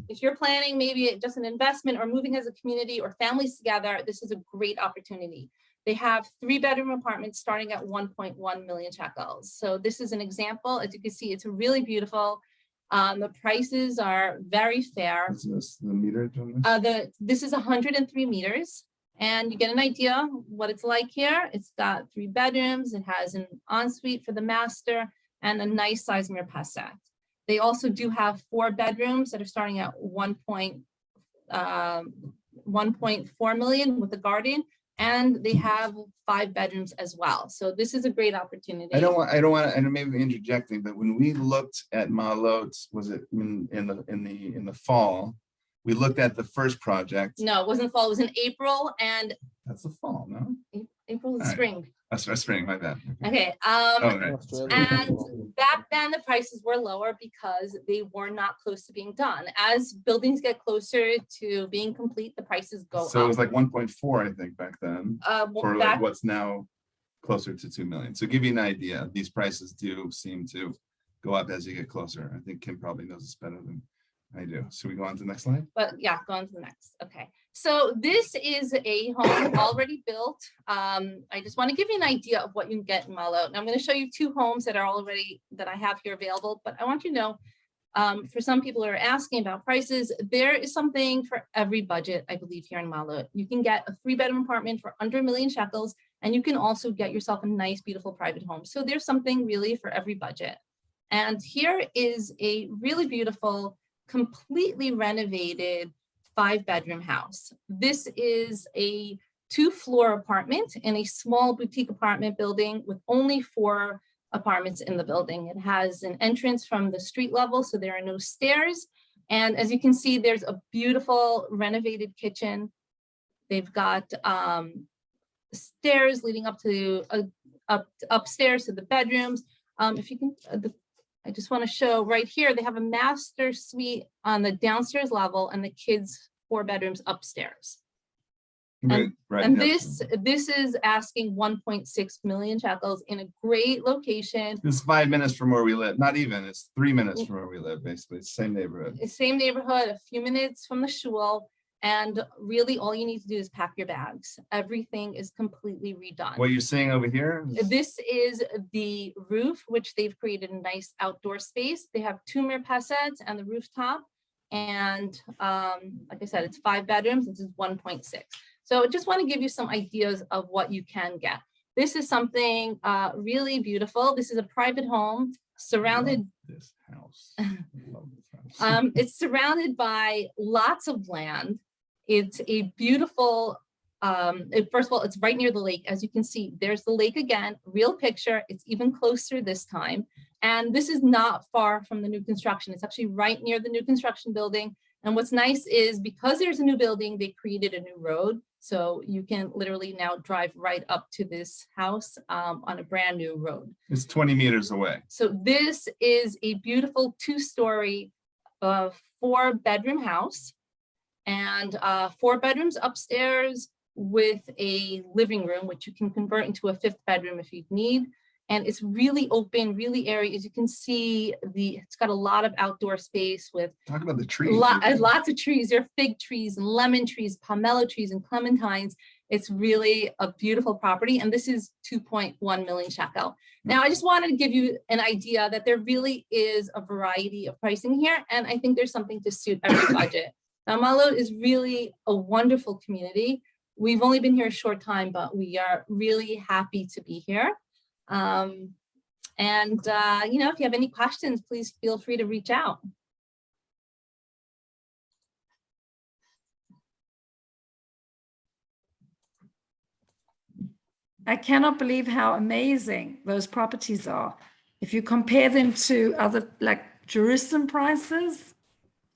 if you're planning maybe just an investment or moving as a community or families together, this is a great opportunity. They have 3-bedroom apartments starting at 1.1 million shekels. So this is an example. As you can see, it's really beautiful. The prices are very fair. What's this, the meter on this? This is 103 meters. And you get an idea what it's like here. It's got 3 bedrooms. It has an ensuite for the master and a nice size mirpaset. They also do have 4 bedrooms that are starting at 1.4 million with a garden, and they have 5 bedrooms as well. So this is a great opportunity. I don't want to, maybe interjecting, but when we looked at Maalot, was it in the fall? We looked at the first project. No, it wasn't fall. It was in April, and that's the fall, no? April is All right. spring. That's spring, my bad. Okay. Right. And back then the prices were lower because they were not close to being done. As buildings get closer to being complete, the prices go up. So it was like 1.4, I think, back then, for like what's now closer to 2 million. So give you an idea, these prices do seem to go up as you get closer. I think Kim probably knows this better than I do. So we go on to the next slide? But yeah, go on to the next. Okay. So this is a home already built. I just want to give you an idea of what you can get in Maalot. And I'm going to show you 2 homes that are already, that I have here available, but I want you to know, for some people who are asking about prices, there is something for every budget, I believe, here in Maalot. You can get a 3-bedroom apartment for under 1 million shekels, and you can also get yourself a nice, beautiful private home. So there's something really for every budget. And here is a really beautiful, completely renovated 5-bedroom house. This is a 2-floor apartment in a small boutique apartment building with only 4 apartments in the building. It has an entrance from the street level, so there are no stairs. And as you can see, there's a beautiful renovated kitchen. They've got stairs leading up to upstairs to the bedrooms. If you can, I just want to show right here, they have a master suite on the downstairs level and the kids' 4 bedrooms upstairs. And, this is asking 1.6 million shekels in a great location. This is 5 minutes from where we live. Not even, it's 3 minutes from where we live, basically. It's the same neighborhood. It's same neighborhood, a few minutes from the shul. And really all you need to do is pack your bags. Everything is completely redone. What you're seeing over here? This is the roof, which they've created a nice outdoor space. They have 2 mirpasets and the rooftop. And like I said, it's 5 bedrooms. This is 1.6. So I just want to give you some ideas of what you can get. This is something really beautiful. This is a private home surrounded. This house. It's surrounded by lots of land. It's a beautiful, first of all, it's right near the lake. As you can see, there's the lake again, real picture. It's even closer this time. And this is not far from the new construction. It's actually right near the new construction building. And what's nice is because there's a new building, they created a new road. So you can literally now drive right up to this house on a brand new road. It's 20 meters away. So this is a beautiful 2-story 4-bedroom house, and 4 bedrooms upstairs with a living room, which you can convert into a 5th bedroom if you need. And it's really open, really airy. As you can see, it's got a lot of outdoor space with talk about the trees. Lots of trees. There are fig trees and lemon trees, pomelo trees and clementines. It's really a beautiful property. And this is 2.1 million shekel. Now, I just wanted to give you an idea that there really is a variety of pricing here. And I think there's something to suit every budget. Now, Maalot is really a wonderful community. We've only been here a short time, but we are really happy to be here. You know, if you have any questions, please feel free to reach out. I cannot believe how amazing those properties are. If you compare them to other, like Jerusalem prices,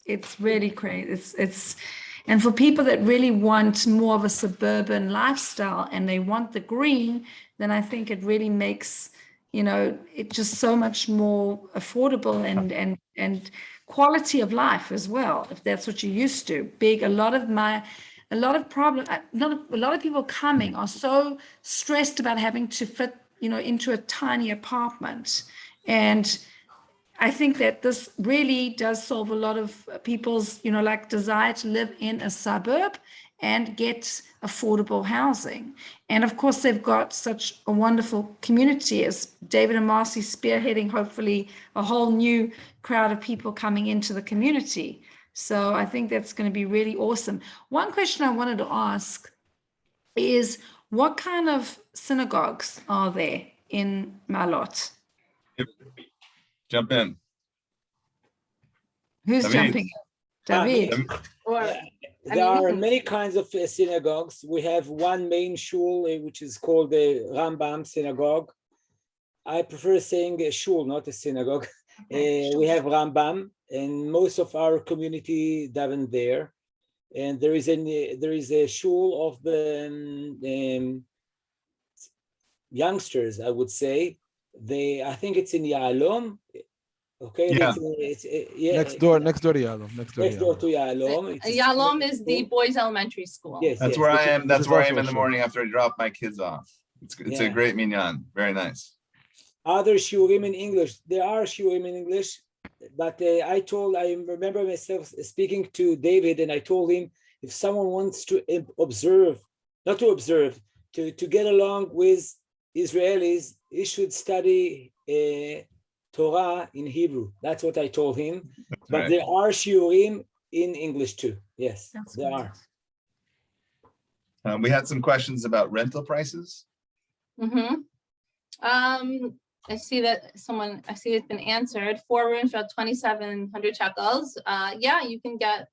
it's really crazy. And for people that really want more of a suburban lifestyle and they want the green, then I think it really makes, you know, it just so much more affordable and quality of life as well, if that's what you're used to. A lot of people coming are so stressed about having to fit, you know, into a tiny apartment. And I think that this really does solve a lot of people's, like desire to live in a suburb and get affordable housing. And of course, they've got such a wonderful community as David and Marci spearheading, hopefully, a whole new crowd of people coming into the community. So I think that's going to be really awesome. One question I wanted to ask is, what kind of synagogues are there in Maalot? Jump in. Who's David. jumping? David. There are many kinds of synagogues. We have one main shul, which is called the Rambam Synagogue. I prefer saying a shul, not a synagogue. We have Rambam, and most of our community daven there. And there is a shul of the youngsters, I would say. I think it's in Yahalom. Okay. Yeah. Next door to Yahalom. Next door to Yahalom. Yahalom is the boys' elementary school. Yes, that's where I am. That's where I am in the morning after I drop my kids off. It's a great minyan. Very nice. Other shiurim in English. There are shiurim in English, but I remember myself speaking to David, and I told him, if someone wants to to get along with Israelis, he should study Torah in Hebrew. That's what I told him. But there are shiurim in English too. Yes, there are. We had some questions about rental prices. I see it's been answered. 4 rooms about 2,700 shekels. Yeah, you can get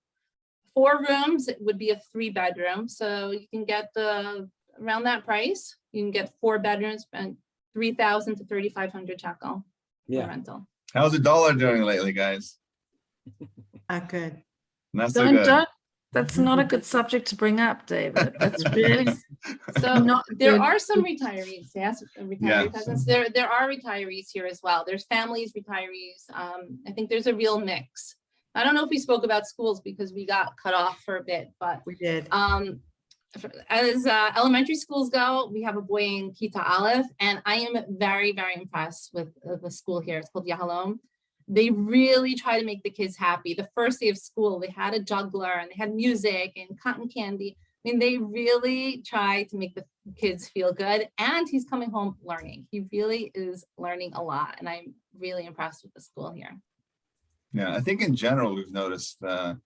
4 rooms. It would be a 3-bedroom. So you can get around that price. You can get 4 bedrooms and 3,000 to 3,500 shekel for rental. How's the dollar doing lately, guys? Not good. Not so good. That's not a good subject to bring up, David. That's really there are some retirees. Yes, retiree peasants. There are retirees here as well. There's families, retirees. I think there's a real mix. I don't know if we spoke about schools because we got cut off for a bit, but we did. As elementary schools go, we have a boy in Kita Aleph, and I am very, very impressed with the school here. It's called Yahalom. They really try to make the kids happy. The first day of school, they had a juggler and they had music and cotton candy. I mean, they really try to make the kids feel good. And he's coming home learning. He really is learning a lot. And I'm really impressed with the school here. Yeah, I think in general, we've noticed a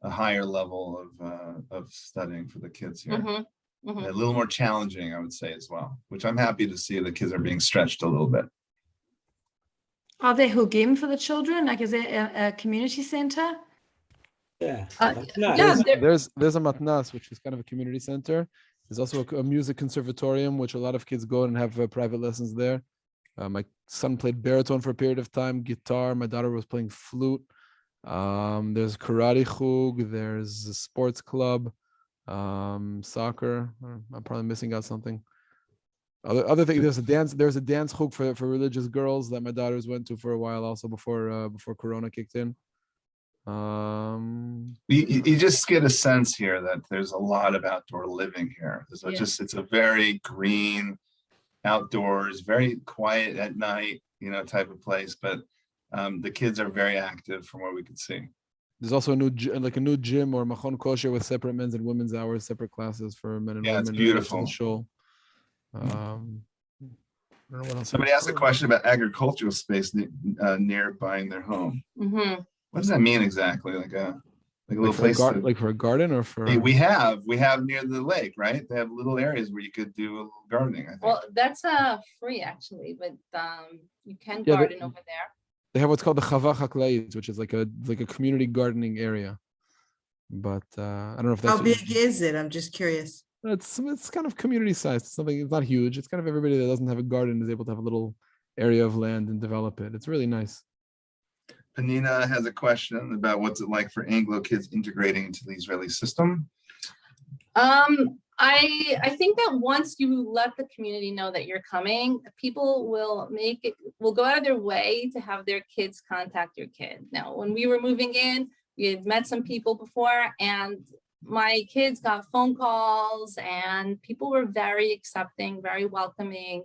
higher level of studying for the kids here. A little more challenging, I would say, as well, which I'm happy to see the kids are being stretched a little bit. Are there hugim for the children? Like, is there a community center? Yeah. There's a matnas, which is kind of a community center. There's also a music conservatorium, which a lot of kids go and have private lessons there. My son played baritone for a period of time, guitar. My daughter was playing flute. There's karate chug. There's a sports club, soccer. I'm probably missing out something. Other thing, there's a dance chug for religious girls that my daughters went to for a while, also before Corona kicked in. You just get a sense here that there's a lot of outdoor living here. It's a very green, outdoors, very quiet at night, type of place. But the kids are very active from what we could see. There's also a new gym or machon kosher with separate men's and women's hours, separate classes for men and women. It's beautiful. I don't know what else. Somebody asked a question about agricultural space near buying their home. What does that mean exactly? Like a little place, like for a garden, or for? We have near the lake, right? They have little areas where you could do a little gardening. I think. Well, that's free actually, but you can garden over there. They have what's called the chava chaklait, which is like a community gardening area. But I don't know if that's how big is it? I'm just curious. It's kind of community sized. It's not huge. It's kind of everybody that doesn't have a garden is able to have a little area of land and develop it. It's really nice. Panina has a question about what's it like for Anglo kids integrating into the Israeli system. I think that once you let the community know that you're coming, people will go out of their way to have their kids contact your kid. Now, when we were moving in, we had met some people before, and my kids got phone calls, and people were very accepting, very welcoming.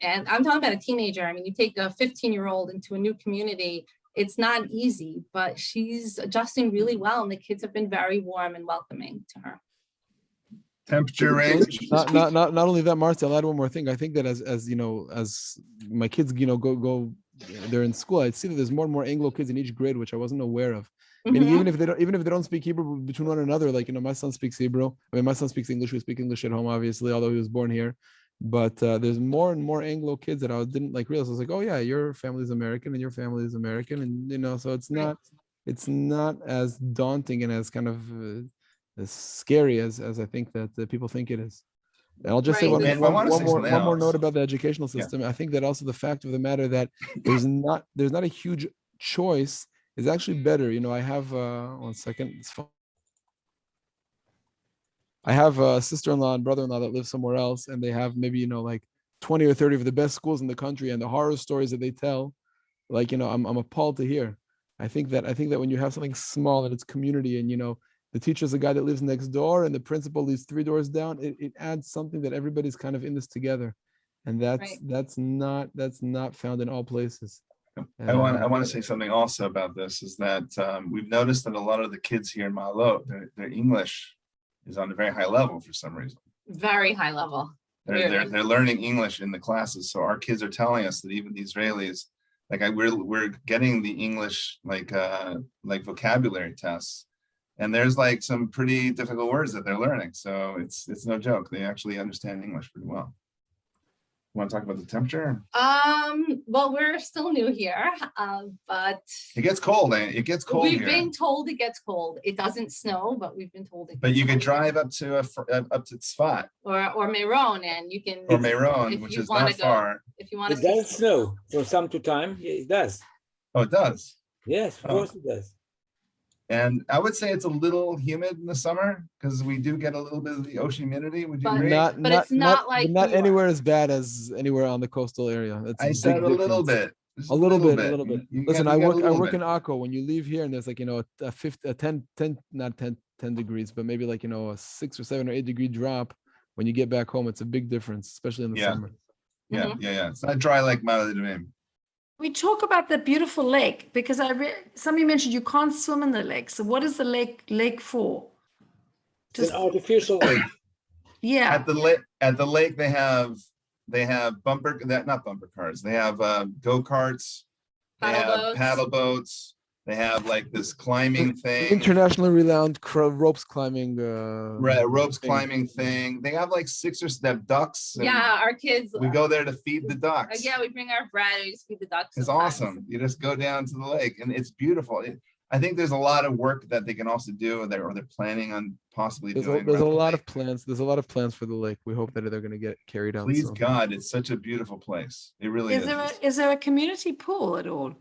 And I'm talking about a teenager. I mean, you take a 15-year-old into a new community, it's not easy, but she's adjusting really well. And the kids have been very warm and welcoming to her. Temperature range. Not only that, Marcy, I'll add one more thing. I think that as you know, as my kids, go, they're in school, I see that there's more and more Anglo kids in each grade, which I wasn't aware of. Meaning even if they don't speak Hebrew between one another, like, my son speaks Hebrew. I mean, my son speaks English. We speak English at home, obviously, although he was born here. But there's more and more Anglo kids that I didn't realize. I was like, oh yeah, your family's American and your family is American, and so it's not as daunting and as kind of as scary as I think that people think it is. And I'll just say one more note about the educational system. I think that also the fact of the matter that there's not a huge choice is actually better. I have 1 second. It's fine. I have a sister-in-law and brother-in-law that live somewhere else, and they have maybe 20 or 30 of the best schools in the country, and the horror stories that they tell, I'm appalled to hear. I think that when you have something small and it's community, and the teacher's a guy that lives next door, and the principal lives 3 doors down, it adds something that everybody's kind of in this together, and that's not found in all places. I want to say something also about this is that we've noticed that a lot of the kids here in Maalot, their English is on a very high level for some reason. Very high level. They're learning English in the classes. So our kids are telling us that even the Israelis, we're getting the English like vocabulary tests, and there's some pretty difficult words that they're learning. So it's no joke. They actually understand English pretty well. Want to talk about the temperature? Well, we're still new here, but it gets cold. It gets cold. We've been told it gets cold. It doesn't snow, but we've been told it. But you can drive up to Tzfat or Meron, and you can. Or Meron, which is not far. If you want to. It does snow from time to time. It does. Oh, it does. Yes, of course it does. And I would say it's a little humid in the summer because we do get a little bit of the ocean humidity. Would you agree? But it's not anywhere as bad as anywhere on the coastal area. I said a little bit. A little bit. Listen, I work in Akko. When you leave here and there's a 10 degrees, but maybe a 6 or 7 or 8 degree drop. When you get back home, it's a big difference, especially in the summer. Yeah. It's not dry like Maalot. We talk about the beautiful lake because somebody mentioned you can't swim in the lake. So what is the lake for? It's an artificial lake. Yeah. At the lake they have not bumper cars. They have go-karts. They have paddle boats. They have this climbing thing. Internationally renowned ropes climbing. Climbing thing. They have 6 or 7 ducks. Yeah, our kids. We go there to feed the ducks. Yeah, we bring our bread. We just feed the ducks. It's awesome. You just go down to the lake, and it's beautiful. I think there's a lot of work that they can also do, or they're planning on possibly doing. There's a lot of plans. There's a lot of plans for the lake. We hope that they're going to get carried out. Please God, it's such a beautiful place. It really is. Is there a community pool at all?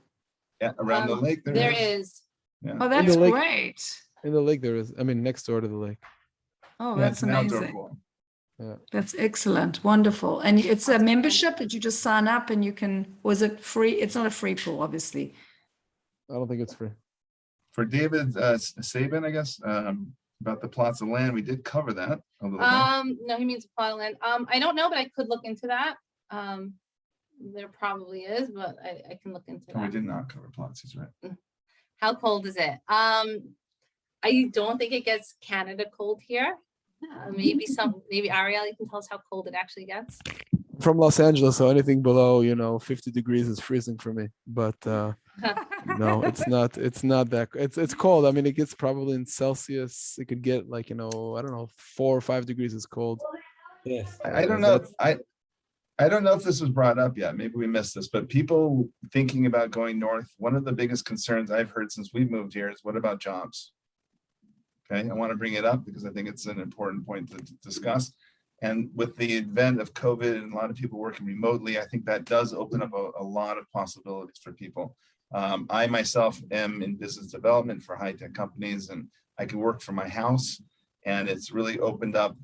Yeah, around the lake there is. Yeah. Oh, that's great. In the lake there is. I mean, next door to the lake. Oh, that's amazing. Yeah. That's excellent. Wonderful. And it's a membership that you just sign up and you can, was it free? It's not a free pool, obviously. I don't think it's free. For David Sabin, I guess, about the plots of land, we did cover that a little bit. No, he means a plot of land. I don't know, but I could look into that. There probably is, but I can look into that. We did not cover plots, he's right. How cold is it? I don't think it gets Canada cold here. Maybe Ariel, you can tell us how cold it actually gets. From Los Angeles, so anything below 50 degrees is freezing for me. But no, it's not that. It's cold. I mean, it gets probably in Celsius. It could get I don't know, 4 or 5 degrees is cold. Yes. I don't know. I don't know if this was brought up yet. Maybe we missed this, but people thinking about going north, one of the biggest concerns I've heard since we've moved here is what about jobs? Okay, I want to bring it up because I think it's an important point to discuss. And with the advent of COVID and a lot of people working remotely, I think that does open up a lot of possibilities for people. I myself am in business development for high-tech companies, and I can work from my house. And it's really opened up,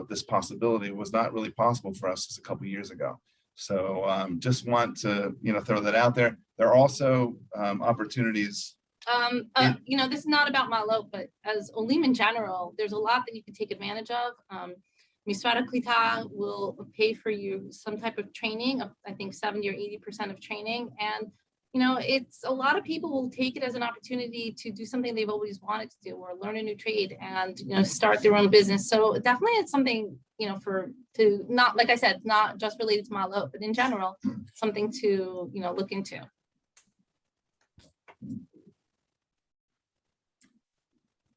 this possibility. It was not really possible for us just a couple of years ago. So just want to, throw that out there. There are also opportunities. This is not about Maalot, but as Olim in general, there's a lot that you can take advantage of. Misrata Klita will pay for you some type of training, I think 70 or 80% of training. And, you know, it's a lot of people will take it as an opportunity to do something they've always wanted to do or learn a new trade and, you know, start their own business. So definitely it's something, you know, to not, like I said, not just related to Maalot, but in general, something to, you know, look into.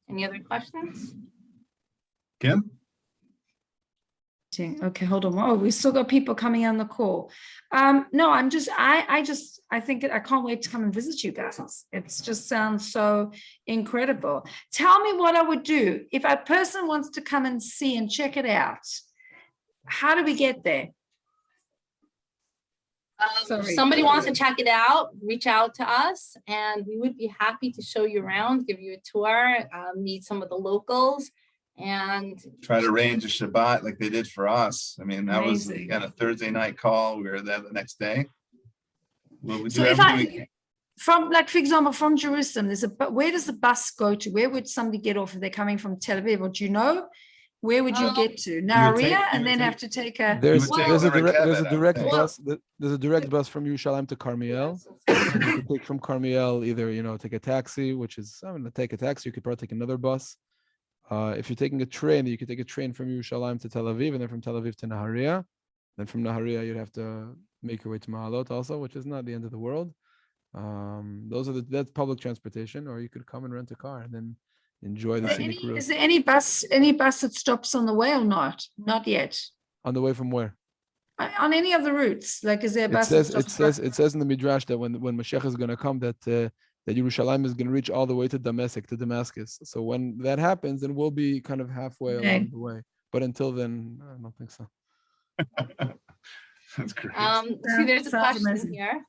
Any other questions? Kim? Okay, hold on. Oh, we still got people coming on the call. No, I think I can't wait to come and visit you guys. It just sounds so incredible. Tell me what I would do if a person wants to come and see and check it out. How do we get there? If somebody wants to check it out, reach out to us and we would be happy to show you around, give you a tour, meet some of the locals, and try to arrange a Shabbat like they did for us. I mean, that was again a Thursday night call. We were there the next day. Well, we do everything. From, like, for example, from Jerusalem, where does the bus go to? Where would somebody get off if they're coming from Tel Aviv? Or do you know? Where would you get to? Nahariyya, and then have to take a. There's a direct bus. There's a direct bus from Yerushalayim to Carmiel. You could take from Carmiel either, you know, take a taxi, which is, I'm going to take a taxi. You could probably take another bus. If you're taking a train, you could take a train from Yerushalayim to Tel Aviv, and then from Tel Aviv to Nahariyya. Then from Nahariyya, you'd have to make your way to Maalot also, which is not the end of the world. That's public transportation, or you could come and rent a car and then enjoy the scenic route. Is there any bus that stops on the way or not? Not yet. On the way from where? On any of the routes, like, is there a bus? It says in the Midrash that when Mashiach is going to come, that Yerushalayim is going to reach all the way to Damascus. So when that happens, then we'll be kind of halfway along the way. But until then, I don't think so. That's great. See, there's a question here.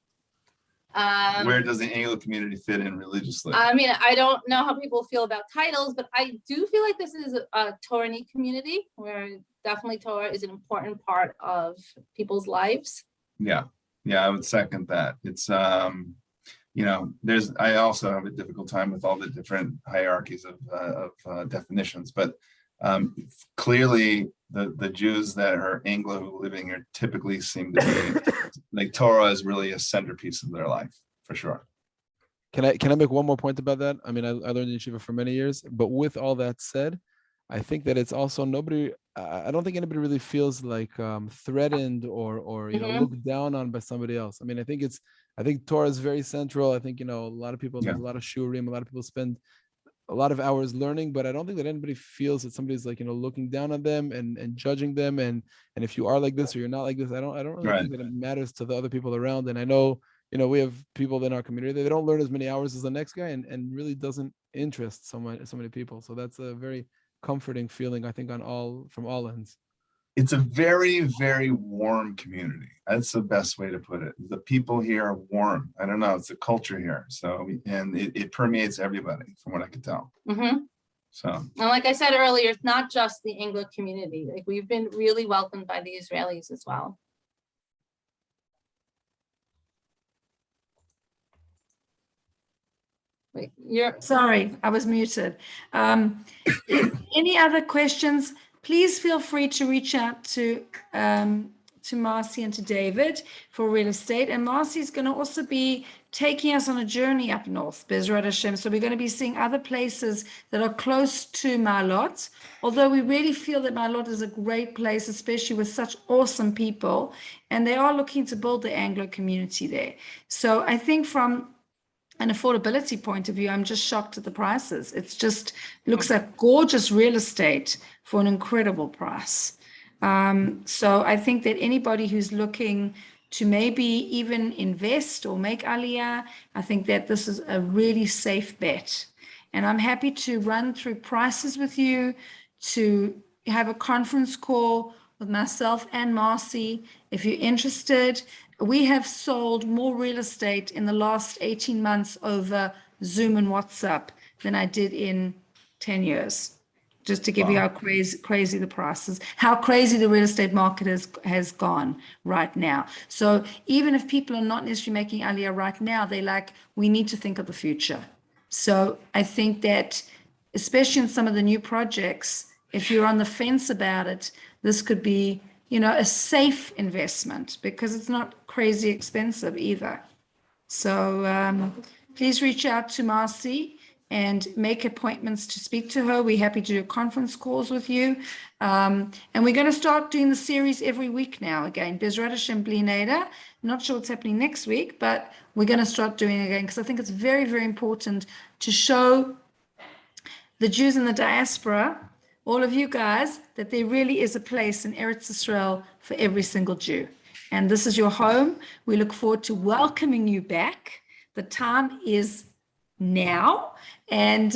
Where does the Anglo community fit in religiously? I mean, I don't know how people feel about titles, but I do feel like this is a Torani community where definitely Torah is an important part of people's lives. Yeah, I would second that. It's you know, I also have a difficult time with all the different hierarchies of definitions, but clearly the Jews that are Anglo living here typically seem to be like Torah is really a centerpiece of their life, for sure. Can I make one more point about that? I mean, I learned in yeshiva for many years, but with all that said, I think that it's also I don't think anybody really feels like threatened or you know, looked down on by somebody else. I mean, I think Torah is very central. I think, you know, a lot of people, there's a lot of shurim, a lot of people spend a lot of hours learning, but I don't think that anybody feels that somebody's, like, you know, looking down on them and judging them. And if you are like this or you're not like this, I don't really think that it matters to the other people around. And I know, you know, we have people in our community that they don't learn as many hours as the next guy and really doesn't interest so many people. So that's a very comforting feeling, I think, from all ends. It's a very, very warm community. That's the best way to put it. The people here are warm. I don't know. It's a culture here. So, and it permeates everybody from what I can tell. So, and like I said earlier, it's not just the Anglo community. Like, we've been really welcomed by the Israelis as well. Wait, sorry, I was muted. Any other questions? Please feel free to reach out to Marci and to David for real estate. And Marci is going to also be taking us on a journey up north, Bezrat Hashem. So we're going to be seeing other places that are close to Maalot, although we really feel that Maalot is a great place, especially with such awesome people. And they are looking to build the Anglo community there. So I think from an affordability point of view, I'm just shocked at the prices. It's just looks like gorgeous real estate for an incredible price. So I think that anybody who's looking to maybe even invest or make Aliyah, I think that this is a really safe bet. And I'm happy to run through prices with you, to have a conference call with myself and Marci if you're interested. We have sold more real estate in the last 18 months over Zoom and WhatsApp than I did in 10 years. Just to give you how crazy the prices, how crazy the real estate market has gone right now. So even if people are not necessarily making Aliyah right now, they're like, we need to think of the future. So I think that, especially in some of the new projects, if you're on the fence about it, this could be, you know, a safe investment because it's not crazy expensive either. So please reach out to Marci and make appointments to speak to her. We're happy to do conference calls with you. And we're going to start doing the series every week now again. Bezrat Hashem Bli Neder. Not sure what's happening next week, but we're going to start doing it again because I think it's very, very important to show the Jews in the diaspora, all of you guys, that there really is a place in Eretz Israel for every single Jew. And this is your home. We look forward to welcoming you back. The time is now, and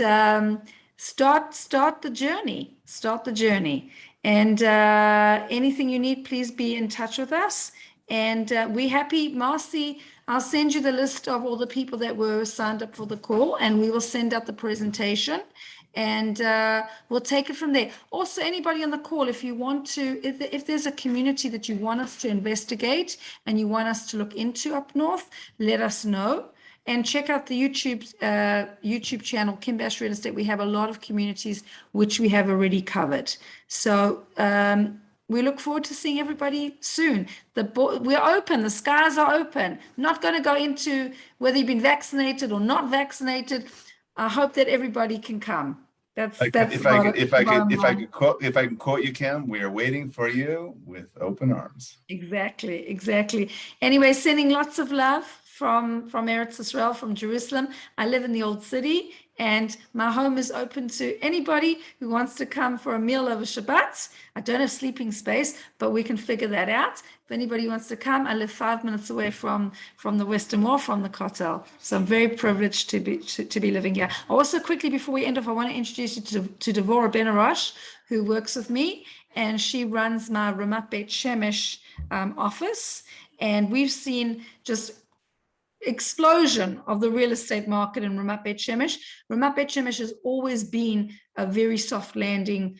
start the journey. Start the journey. And anything you need, please be in touch with us. And we're happy, Marci. I'll send you the list of all the people that were signed up for the call, and we will send out the presentation. And we'll take it from there. Also, anybody on the call, if you want to, if there's a community that you want us to investigate and you want us to look into up north, let us know. And check out the YouTube channel, Kim Bash Real Estate. We have a lot of communities which we have already covered. So we look forward to seeing everybody soon. We're open. The skies are open. Not going to go into whether you've been vaccinated or not vaccinated. I hope that everybody can come. If I can quote you, Kim, we are waiting for you with open arms. Exactly. Anyway, sending lots of love from Eretz Israel, from Jerusalem. I live in the old city, and my home is open to anybody who wants to come for a meal over Shabbat. I don't have sleeping space, but we can figure that out. If anybody wants to come, I live 5 minutes away from the Western Wall, from the Kotel. So I'm very privileged to be living here. Also, quickly before we end off, I want to introduce you to Devorah Ben Arash, who works with me, and she runs my Ramat Beit Shemesh office. And we've seen just explosion of the real estate market in Ramat Beit Shemesh. Ramat Beit Shemesh has always been a very soft landing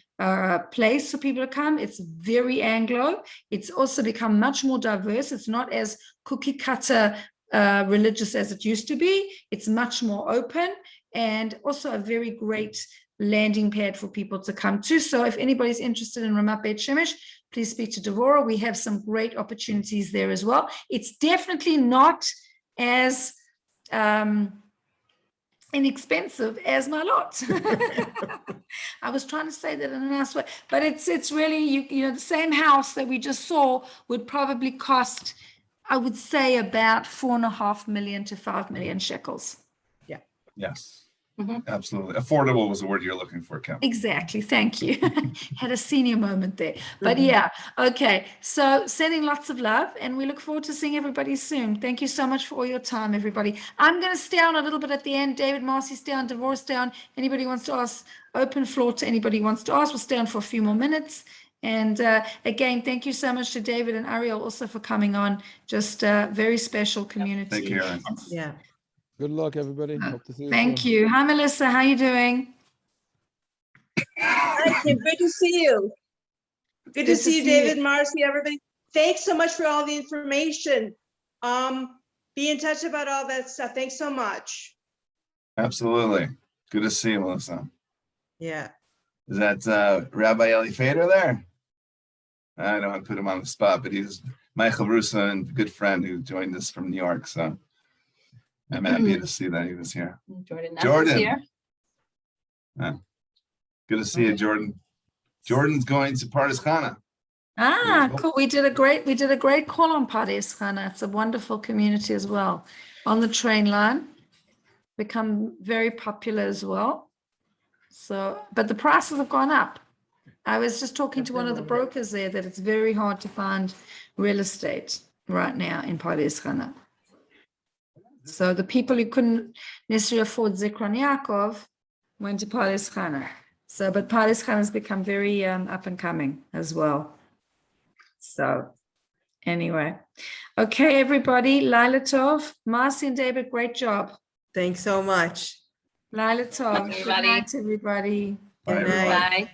place for people to come. It's very Anglo. It's also become much more diverse. It's not as cookie cutter religious as it used to be. It's much more open, and also a very great landing pad for people to come to. So if anybody's interested in Ramat Beit Shemesh, please speak to Devorah. We have some great opportunities there as well. It's definitely not as inexpensive as Maalot. I was trying to say that in a nice way, but it's really, you know, the same house that we just saw would probably cost, I would say, about 4.5 million to 5 million shekels. Yeah. Yes. Absolutely. Affordable was the word you're looking for, Kim. Exactly. Thank you. Had a senior moment there. But yeah, okay. So sending lots of love, and we look forward to seeing everybody soon. Thank you so much for all your time, everybody. I'm going to stay on a little bit at the end. David Marci, stay on. Devorah, stay on. Anybody wants to ask, open floor to anybody who wants to ask. We'll stay on for a few more minutes. And again, thank you so much to David and Ariel also for coming on. Just a very special community. Thank you, Aaron. Yeah. Good luck, everybody. Hope to see you Thank soon. you. Hi, Melissa. How you doing? Hi, Kim. Good to see you. Good to see you, David, Marci, everybody. Thanks so much for all the information. Be in touch about all that stuff. Thanks so much. Absolutely. Good to see you, Melissa. Yeah. Is that Rabbi Eli Fader there? I don't want to put him on the spot, but he's my chavrusa and good friend who joined us from New York. So I'm happy to see that he was here. Jordan. Here. Good to see you, Jordan. Jordan's going to Pardes Chana. Cool. We did a great call on Pardes Chana. It's a wonderful community as well. On the train line, become very popular as well. So, but the prices have gone up. I was just talking to one of the brokers there that it's very hard to find real estate right now in Pardes Chana. So the people who couldn't necessarily afford Zikron Yaakov went to Pardes Chana. So, but Pardes Chana has become very up and coming as well. So anyway, okay, everybody, Laila Tov, Marci and David, great job. Thanks so much. Laila Tov. Good night, everybody. Good night. Bye.